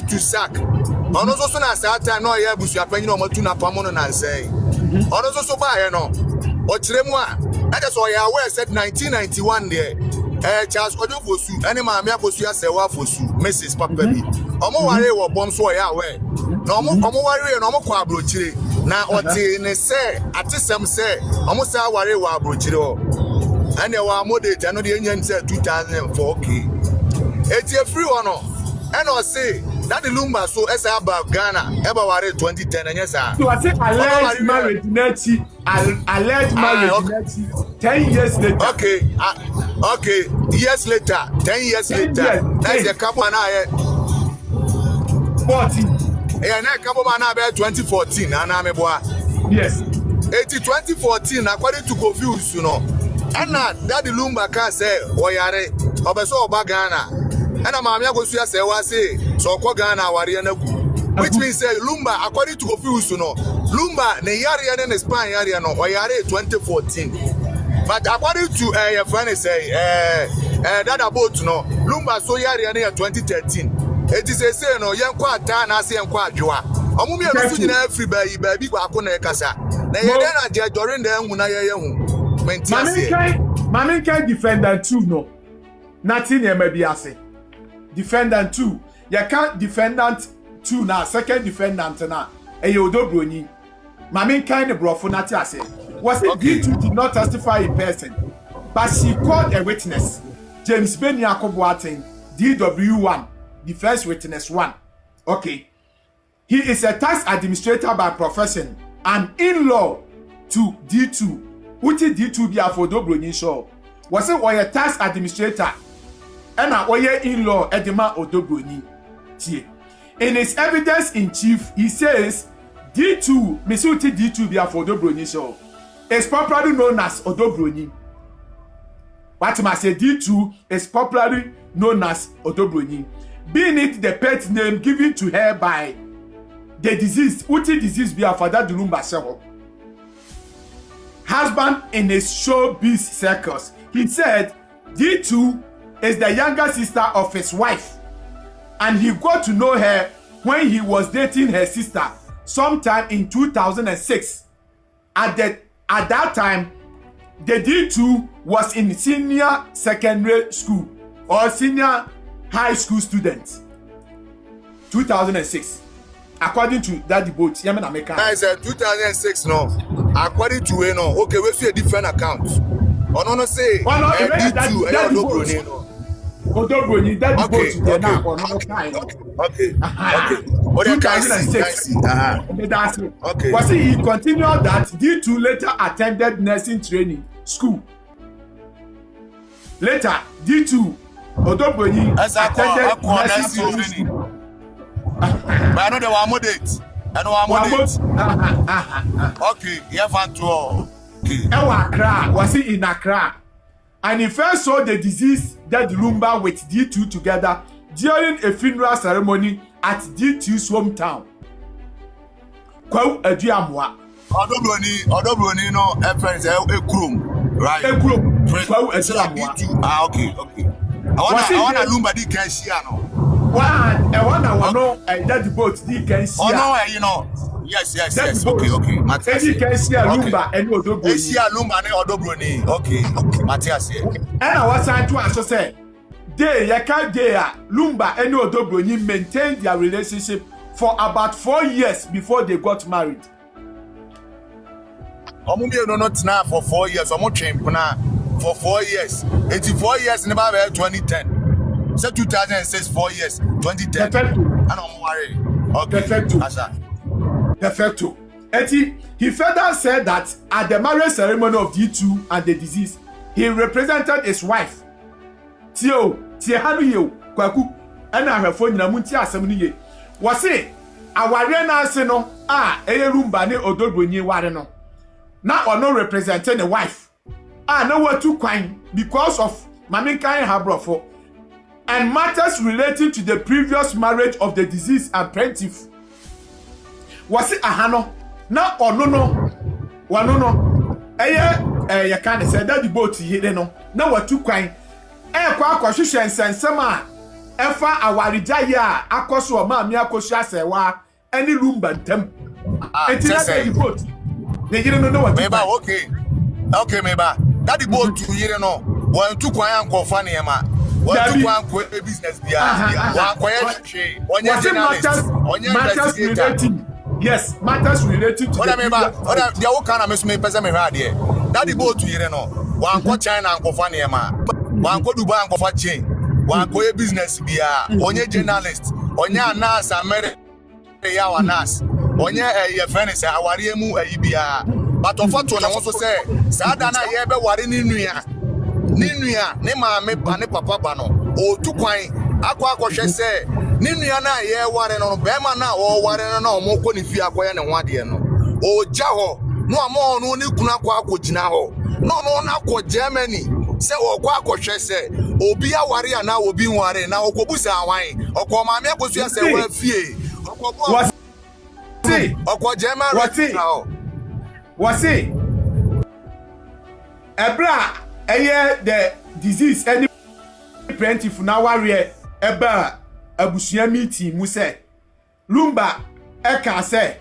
to sack. On also na sata no ya busu apanyi no matu na pamono na say. Ono so ba here no. O kire mu a that is why I said 1991 there. Charles Ojo Fosu any maame Akosua Serwaa Fosu Mrs. Papa bi. Omo ware wo bom so ya we. Na omo ware no omo kwa abrochire. Na oti ne se atesem se omo sa ware wo abrochire o. And you are moderate, I know the engine said 2004. Okay. It's a free one. And I say that the Lumba so as about Ghana, ever worried 2010 and yes, sir. So I say alleged marriage, Netty, alleged marriage, 10 years later. Okay, okay, years later, 10 years later. That's a couple and I 14. Yeah, a couple and I 2014, and I'm a boy. Yes. 2014, according to Confuse, you know. And that the Lumba can say, Oyare, Obeso Bagana. And a mamma Akosua Serwaa say, so Ghana, Wariana. Which means Lumba, according to Confuse, you know, Lumba, the Yarian and Spain Yariano, Oyare 2014. But according to a friend say, that about, you know, Lumba so Yarian 2013. It is a say, no, young quata, Nasi and Quadua. Omumi no free baby kwa akona kasa. Na ye den aje during the hu na ye hu. Mami kai defendant 2 no. Nothing e ma bi ase. Defendant 2. You can't defendant 2 na second defendant na. E ye odobroni. Mami kai ne brofo na ti ase. Was it D2 did not testify in person, but she called a witness. James Beni Akoboaten, DW1, the first witness 1. Okay. He is a tax administrator by profession and in-law to D2. Uti D2 be afodo broni show. Was it a tax administrator and a in-law edema odobroni tie. In his evidence in chief, he says D2, Misuti D2 be afodo broni show, is popularly known as odobroni. What must say D2 is popularly known as odobroni, being it the pet name given to her by the disease, Uti disease be a father the Lumba Seho. Husband in his showbiz circles, he said D2 is the younger sister of his wife, and he got to know her when he was dating her sister sometime in 2006. At that time, the D2 was in senior secondary school or senior high school student. 2006. According to that debate, Yemen America. I said 2006 no. According to we no. Okay, we see a different account. Oh no say. Oh no, that Odobroni no. Odobroni that debate there now on no time. Okay. What you can see. That's it. Okay. Was he continued that D2 later attended nursing training school. Later, D2 Odobroni attended nursing training school. But I know they were moderate. I know I'm moderate. Okay, you have to. Okay. Accra, was he in Accra? And he first saw the disease that Lumba with D2 together during a funeral ceremony at D2's hometown. Kwau Aduamwa. Odobroni no friends Ekrum. Right. Ekrum. Kwau Aduamwa. Ah, okay. I want to Lumba di Kenshia no. One no that the boat the can see. Oh no, you know. Yes. Okay. Matthias. He can see Lumba and Odobroni. See Lumba and Odobroni. Okay. Matthias. And I was trying to answer say, Lumba and Odobroni maintained their relationship for about 4 years before they got married. Omumbi no not now for 4 years. Omo train for 4 years. 84 years in about 2010. So 2006, 4 years, 2010. Perfecto. And I'm worried. Okay. Perfecto. He further said that at the marriage ceremony of D2 and the disease, he represented his wife. Tio Hanu Kwaku, and her phone in a munti assembly. Was it? Aware na se no Lumba ne Odobroni ware no. Na ono representing the wife. No what too kind because of Mami Kai Habrofo. And matters relating to the previous marriage of the deceased apprentice. Was it ahano? Na no. You can't say that the boat here no. Na what too kind. Kwa hwehwe nsensem a efa awarija ya Akosua maami Akosua Serwaa any Lumba ntam. Enti na the boat. ne yire no what meba okay meba that the boat to yire no one to kwan ankofa ne ma one to kwan ko business bia one koye onye journalist onye investigator. Yes, matters related to oda dia wo kana meso me pese me hwa de that the boat to yire no one ko China ankofa ne ma one ko Dubai ankofa chain one koye business bia onye journalist onye anas America ya wanas onye ye friend say aware mu ayibia but ofoto na won so say saada na ye be ware ni nua ne maame ba ne papa ba no o tu kwan akwa say ni nua na ye ware no be ma na o ware no mo ko ni fi akoye ne ho ade no o ja ho no amo no ni kuna akogina ho no na ko Germany say o akwohwe say obi aware ana obi nware na okobusa awan okomame akosu say wa fie What's it? Ebra, the disease any plentiful now warrior eba abusia meeting mu say Lumba eka say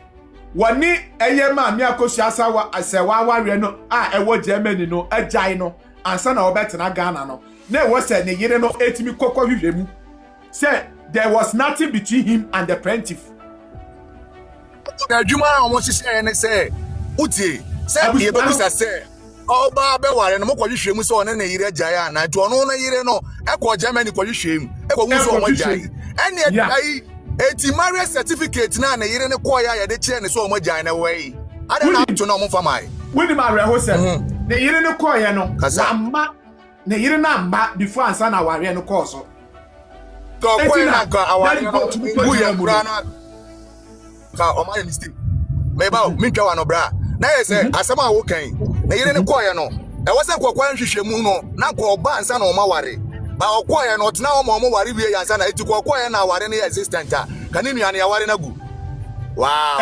wani eye ma mi Akosua Serwaa warrior no ewo Germany no agai no ansa na obetena Ghana no na ewo say ne yire no etimi kokko hwehwemu say there was nothing between him and the plaintiff. The Juma almost say uti say ye be say oba be ware no mo kwahwehwemu so one na yire jaya na to ono na yire no e ko Germany kwahwehwemu e ko wu so mo jai ene ai eti marriage certificate na yire ne ko ya de che ne so mo jai na wei ade na to no mo famai we ma re ho say ne yire ne ko ya no amma ne yire na mba before ansa na ware no ko so to ko na ka aware no bu ya burana ka o ma mistake meba mi twa no bra na ye say asema a wo kan na yire ne koye no e wo say kokwan hwehwemu no na ko ba ansa na o ma ware ba o koye no tena o ma ware wie yansa na eti koye na ware ne existent a kaninu ya na ware na gu wow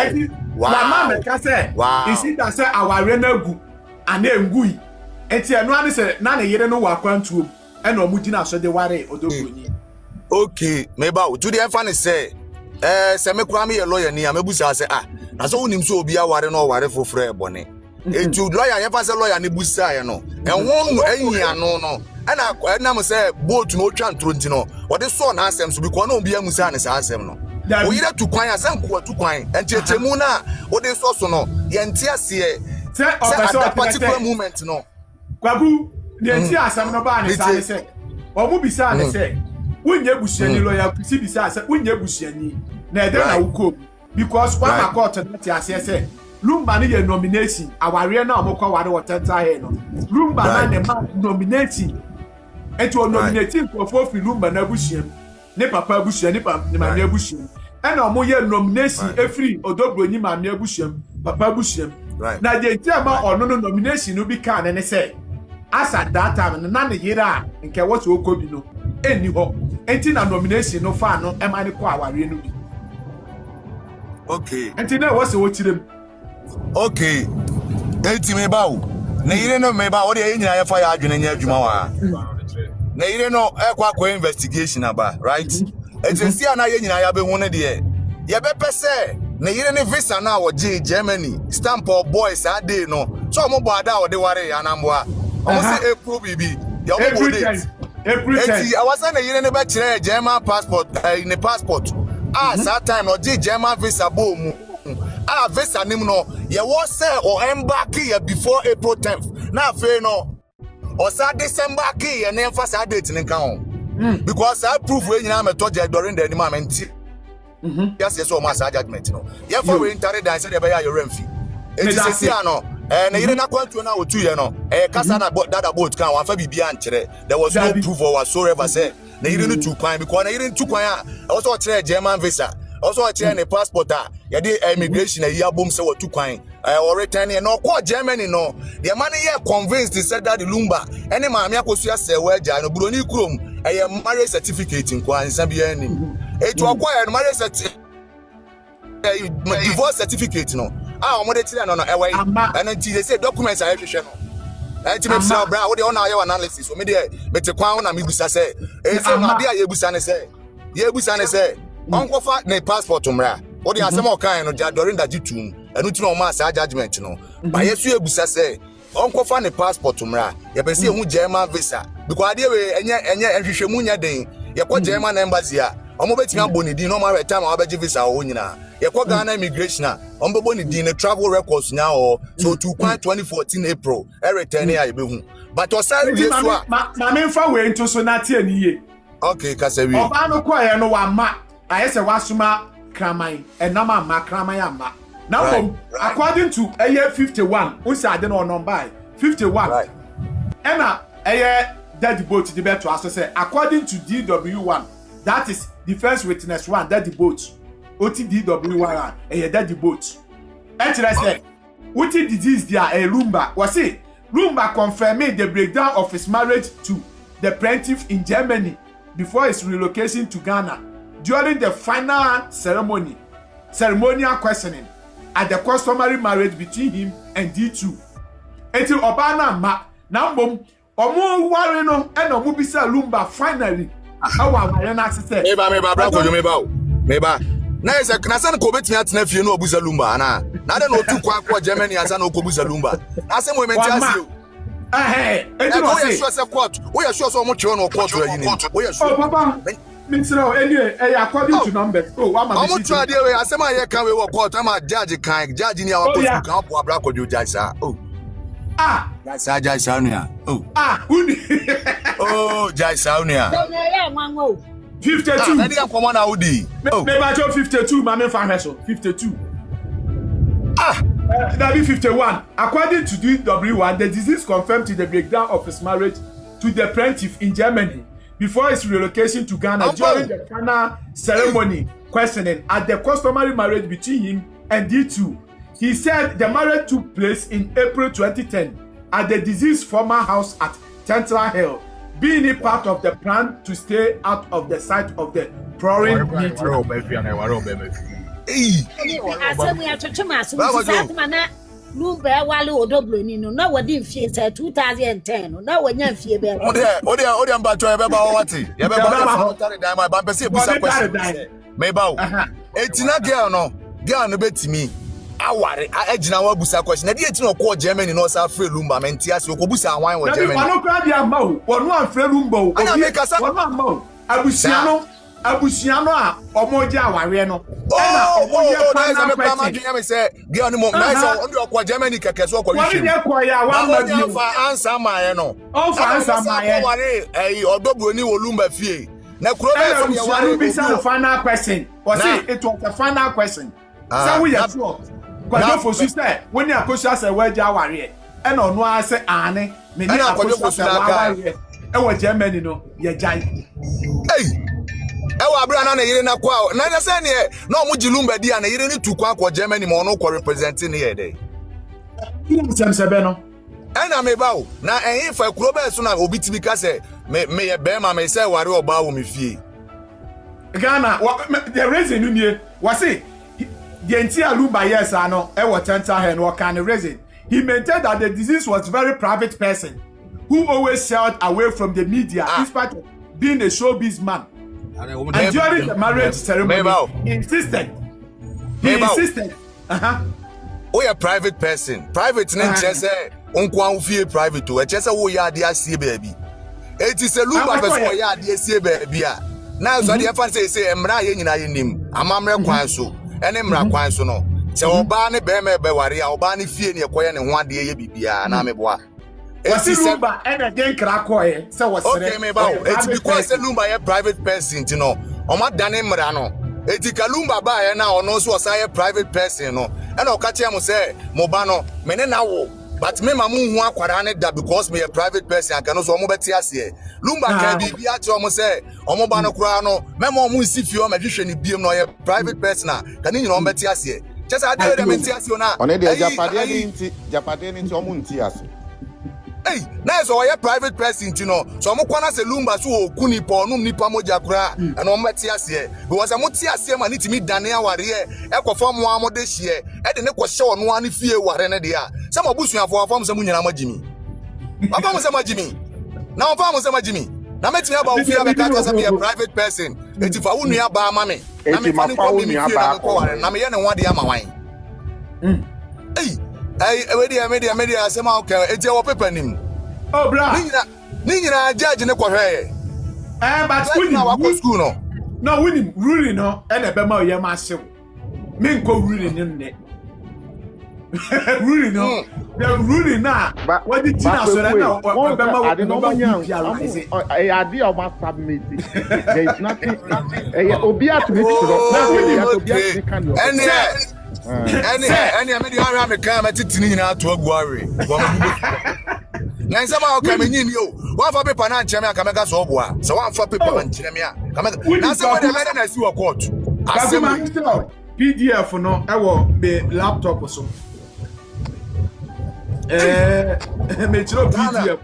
mama me ka say isi da say aware na gu ana engui eti eno ani say na yire no wa kwantuo e na o mu gina so de ware odogoni okay meba to the fan say se me kwa me ye lawyer ni amebusa say na so unim so obi aware no ware foforo ebone etu lawyer ye fa say lawyer ni busa ye no enwon no anyia no na mo say boat no twa ntronti no wo de so na asem so bi ko na obi amusa ne sa asem no wo yire tu kwan asem ko tu kwan enchechemu na wo de so no ye ntia ase say that particular moment no kwagu de ntia asem no ba ne sa say o mu bisa ne say unye busiani lawyer si bisa say unye busiani na ede na wuko because one court that ase say Lumba ni ye nomination aware na omokwa ware wotenta he no Lumba na ne ma nominating eto nominating for Lumba na busiam ne papa busiam ne ma ne busiam and omo ye nomination every odobroni ma ne busiam papa busiam na je tema ono no nomination no bi kan ne say as at that time na ne yira nke what okobi no eni ho enti na nomination no fa no e ma ne ko aware no bi okay enti na wose wo chirem okay enti me bawo na yire no me ba o de nyina ya fa ya adwene nya adwuma wa na yire no ekwa investigation aba right agency na ye nyina ya be hu ne de ye be pese na yire ne visa na wo je Germany stamp of boys a day no so mo bo ada o de ware ya na mboa o mo say April bibi ya mo bo date April 10 enti awasa na yire ne be kire German passport in passport that time no je German visa bo mu visa nim no ye was say or embark here before April 10th na fe no or sa December ki ye na emfa sa date nin kan on because I proof we nyina meto je during the moment yes o ma sa judgment no ye for we enter dan say dey be ya your remfi enti se sia no na yire na kwantu na otu ye no kasa na dada boat kan wan fa bibia nkere there was no proof or whatsoever say na yire no tu kwan because na yire tu kwan a also kire German visa also kire ne passport a ye dey immigration a ya bom say what tu kwan or return no call Germany no the man here convinced said that the Lumba any maame Akosua Serwaa ja no buroni krom marriage certificate in kwan sabia ni etu acquire marriage certificate divorce certificate no omo de tire no ewe and until they say documents are hwehwe no enti me say bra wo de ona aye analysis o me de mete kwan na me busa say say na de aye busa ne say onkofa ne passport mra wo de asem o kan no ja during that jitum enu ti no ma sa judgment no ba yesu ebusa say onko fa ne passport mra ye be say hu German visa because ade we enye ehwehwemu nya den ye ko German embassy a omo betimi aboni din no ma return ma obeji visa o nyina ye ko Ghana immigration a omo boni din travel records nya o so to 2014 April e return ya be hu but osari yesu a ma me fa we into so na tie ni ye okay kasawi oba no ko ye no wa ma ayese wasuma kraman enama ma kraman ama now according to 51 we say ade no number 51 right ena dead boat the better as say according to DW1 that is defense witness 1 dead boat OTDW1 dead boat actually say what disease there Lumba was say Lumba confirming the breakdown of his marriage to the plaintiff in Germany before his relocation to Ghana during the final ceremonial questioning at the customary marriage between him and D2 until Obana ma now mom omo ware no e no mo bisa Lumba finally awa ware na sese meba bra ko meba na ese knasan ko betimi atena fie no obusa Lumba na de no tu kwa Germany asa no ko busa Lumba na se mo menti ase enti no say we are sure so mo chiro no court ra yini we are sure oh papa Minister, anyway, according to numbers. Oh, what am I saying? I'm trying to say, I can't wait court. I'm a judge. Judge in our court. You can't go abroad. You judge, sir. Oh, that's judge Saunia. Oh, judge Saunia. 52. I think I'm coming out. Maybe I told 52. My fan 52. That be 51. According to DW1, the disease confirmed to the breakdown of his marriage to the plaintiff in Germany before his relocation to Ghana during the final ceremony questioning at the customary marriage between him and D2. He said the marriage took place in April 2010 at the deceased's former house at Central Hill, being a part of the plan to stay out of the sight of the prowling meeting. Lumba wale odoblo ni no na wadi mfie say 2010 no na wanya mfie be ode mba cho ebe ba wati ye be ba tare dan ma ba pese busa question me ba o etina girl no betimi aware agina wa busa question na die etina ko Germany no sa free Lumba menti ase ko busa anwan wo Germany na ko dia ma o wonu afre Lumba o wonu ama o abusiano a omoje aware no na omoje pana me say girl ni mo na say on do ko Germany keke so ko wi wani dey ko ya wa ma bi fa answer my no o fa answer my ware odobro ni Lumba fie na kuro na so ye ware be say final question was it was the final question say we are sure kwado for sister when Akosua say we ja ware e na onu a say ane me ni Akosua say ware e wo Germany no ye jai ewa abra na yire na kwa na say ne na omuji Lumba di na yire ni tukwa kwa Germany mo no ko representing ne yede sebe no ena me bawo na ehin fa kuro be so na obi tibi ka say me ye be ma me say ware oba wo me fie Ghana the reason you was it the entire Lumba yes ano e wo tenta he no kan reason he maintained that the disease was very private person who always shied away from the media despite being a showbiz man. And during the marriage ceremony, he insisted. Oh, a private person. Private name just say, "Unkwa ufie private to." Just say, "Oh, ya dia see baby." It is a Lumba person. Ya dia see baby. Now, so the fan say, "Emra ye nyina ye nim." Amamre kwan so. Ene mra kwan so no. Se oba ne be me be ware a oba ne fie ne ekoye ne ho ade ye bibia na me boa. Wasi Lumba and again Krakoye. So what's okay, me ba. It's because Lumba a private person, you know. Oma dane mra no. Eti ka Lumba ba ye na ono so say a private person no. And o ka che mo say mo ba no me ne na wo. But me ma mu hu akwara ne da because me a private person aka no so mo beti ase. Lumba ka bibia che mo say omo ba no kura no me mo mu si fie o ma hwehwe ne biem no ye private person a ka ni nyina o beti ase. Che say ade de beti ase na. One de japade ni nti omo nti ase. Hey, now so a private person, you know. So I'm going to say Lumba so kuni po num nipa moja kura and I'm meti ase because I'm meti ase man it me Daniel ware e ko form one mo de hie e de ne ko hye ono ani fie ware ne de a some abusuafo form some nyina magimi papa mo say magimi na papa mo say magimi na meti aba wo fie be ka to say be a private person eti fa wo nua ba ma me na me fa ne ko me fie na ko ware na me ye ne ho de ama wan media asema okay eje wo paper nim oh bra ni nyina judge ne ko hwe but we na wa ko school no winning ruling no e na be ma oye ma hyew me nko ruling nim ne ruling no the ruling na what did Tina so na be ma I don't know I did about submit there is nothing obi at me any media ara me kan ma titini nyina to aguare na nsema o ka me nyini o wa fa paper na ncheme aka mega so oboa so wa fa paper na ncheme a ka mega na se we dey na si wo court asema PDF no e wo be laptop so me chiro PDF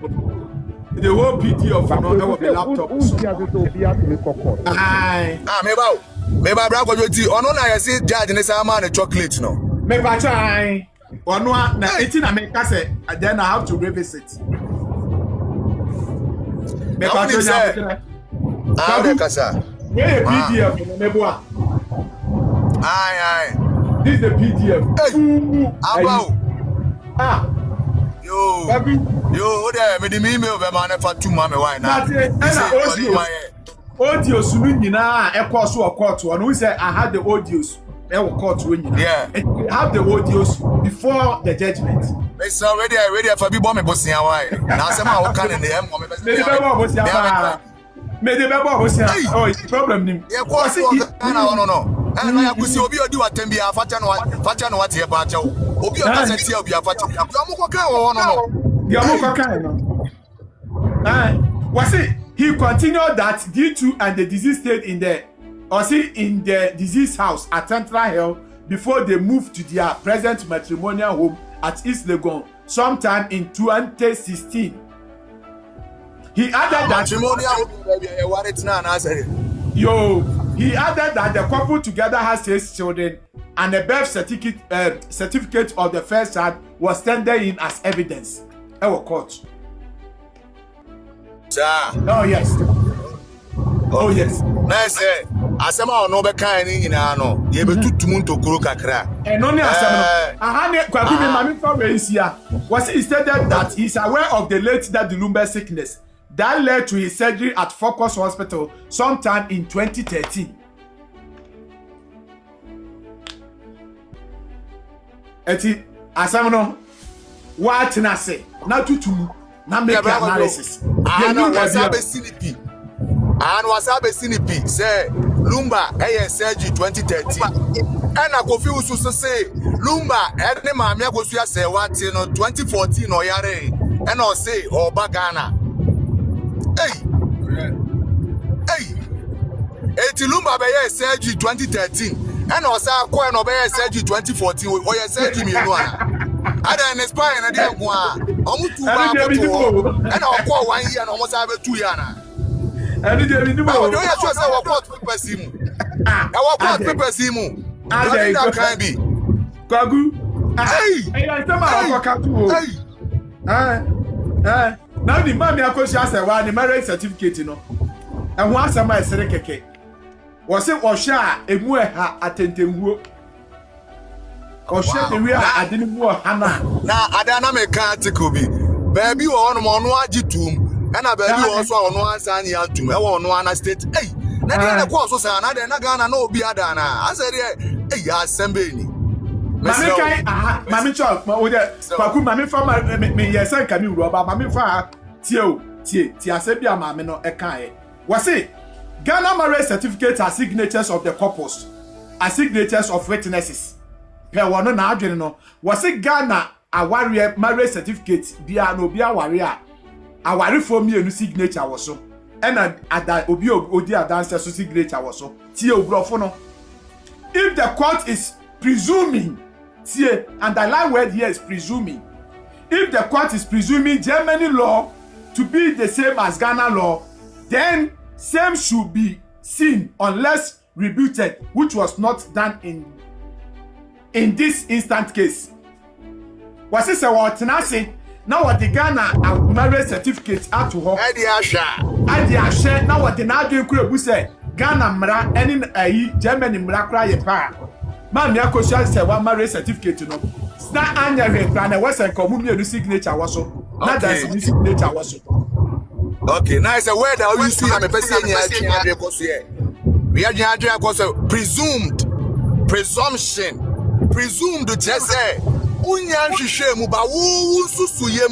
the whole PDF no e wo be laptop so me ba bra ko ti ono na yesi judge ne sama na chocolate no me ba chai ono na eti na me ka say then I have to revisit me ba chai de kasa yeah PDF no me boa aye this is the PDF about yo baby yo there me the email be man fa two ma me why na audios sunu nyina e course or court one we say I had the audios e wo court we nyina have the audios before the judgment it's already for be bomb me bosia why na say ma wo kan ne em mo me be me de be bo bosia oh it's problem nim e course no and na yakusi obi odi watem bia facha no what e ba cha obi o ka se tie obi afacha yo mo ko kan wo no yo mo ko kan no was it he continued that D2 and the disease stayed in the disease house at Central Hill before they moved to their present matrimonial home at East Legon sometime in 2016. He added that he added that the couple together has 6 children and a birth certificate of the first child was tendered in as evidence. Court. Oh yes. Oh yes. Na say asema ono be kan ni nyina no ye be tutum ntokoro kakra. No ni asema. Aha ne kwaku be mami for we nsia. Was he stated that he is aware of the late Daddy Lumba sickness that led to his surgery at Focus Hospital sometime in 2013. Eti asema no what na say na tutum na make analysis. Wasabe sinipi say Lumba surgery 2013 and Kofi Usu say Lumba ene maami Akosua Serwaa no 2014 no yare and o say oba Ghana eti Lumba be surgery 2013 and o say akọ no be surgery 2014 o surgery mi no ada na spine na dey go a omutu ba ko and o ko 1 year na omo say be 2 year na and dey be do o dey sure say we court papers mu we court papers mu ada that can be kwagu I tell my ka tu now the man Akosua Serwaa the marriage certificate no e ho asema esere keke wo se wo hwe a emu ha atentemhuo Oshe the real adenimu hana na adana me ka article bi baby wo no no agitum na baby wo so ono ansa ni antum e wo no ana state na dey na course so na dey na Ghana na obi adana asere assemble ni mami kai mami chop o de kwaku mami fa me yesa nka mi wuro ba mami fa tie asebia mami no e kan e wase Ghana marriage certificate are signatures of the couples are signatures of witnesses. Per one na adwene no wase Ghana aware marriage certificate bia no bia aware for me enu signature wo so ena ada obi odi adanse so signature wo so tie obrofo no if the court is presuming tie and the line word here is presuming if the court is presuming Germany law to be the same as Ghana law then same should be seen unless rebutted, which was not done in this instant case. Was this a what now what the Ghana marriage certificate out to her? Adi Asha now what the Nadu Kurebu say Ghana mra any Germany mra cry pa Mami Akosua Serwaa marriage certificate no. Na anya hwe kra na wese nka mu mienu signature waso. Na that's the signature waso. Okay, now it's a word that we use to am person here koso here. We are here koso presumed to just say unya nhwehwe mu ba wo susuye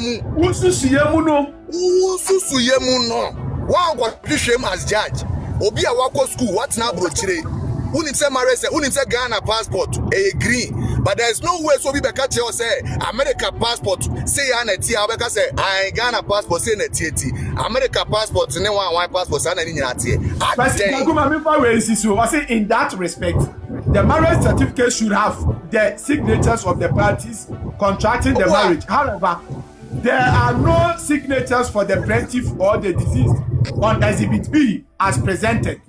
mu no wa go hwehwe mu as judge obi a wako school what na brochire unim say marriage say unim say Ghana passport agree but there is no way so be beka tell say America passport say ya na tie abeka say I Ghana passport say na tie America passport ne one passport say na ni nyina tie but I say in that respect the marriage certificate should have the signatures of the parties contracting the marriage. However, there are no signatures for the plaintiff or the deceased on Exhibit B as presented.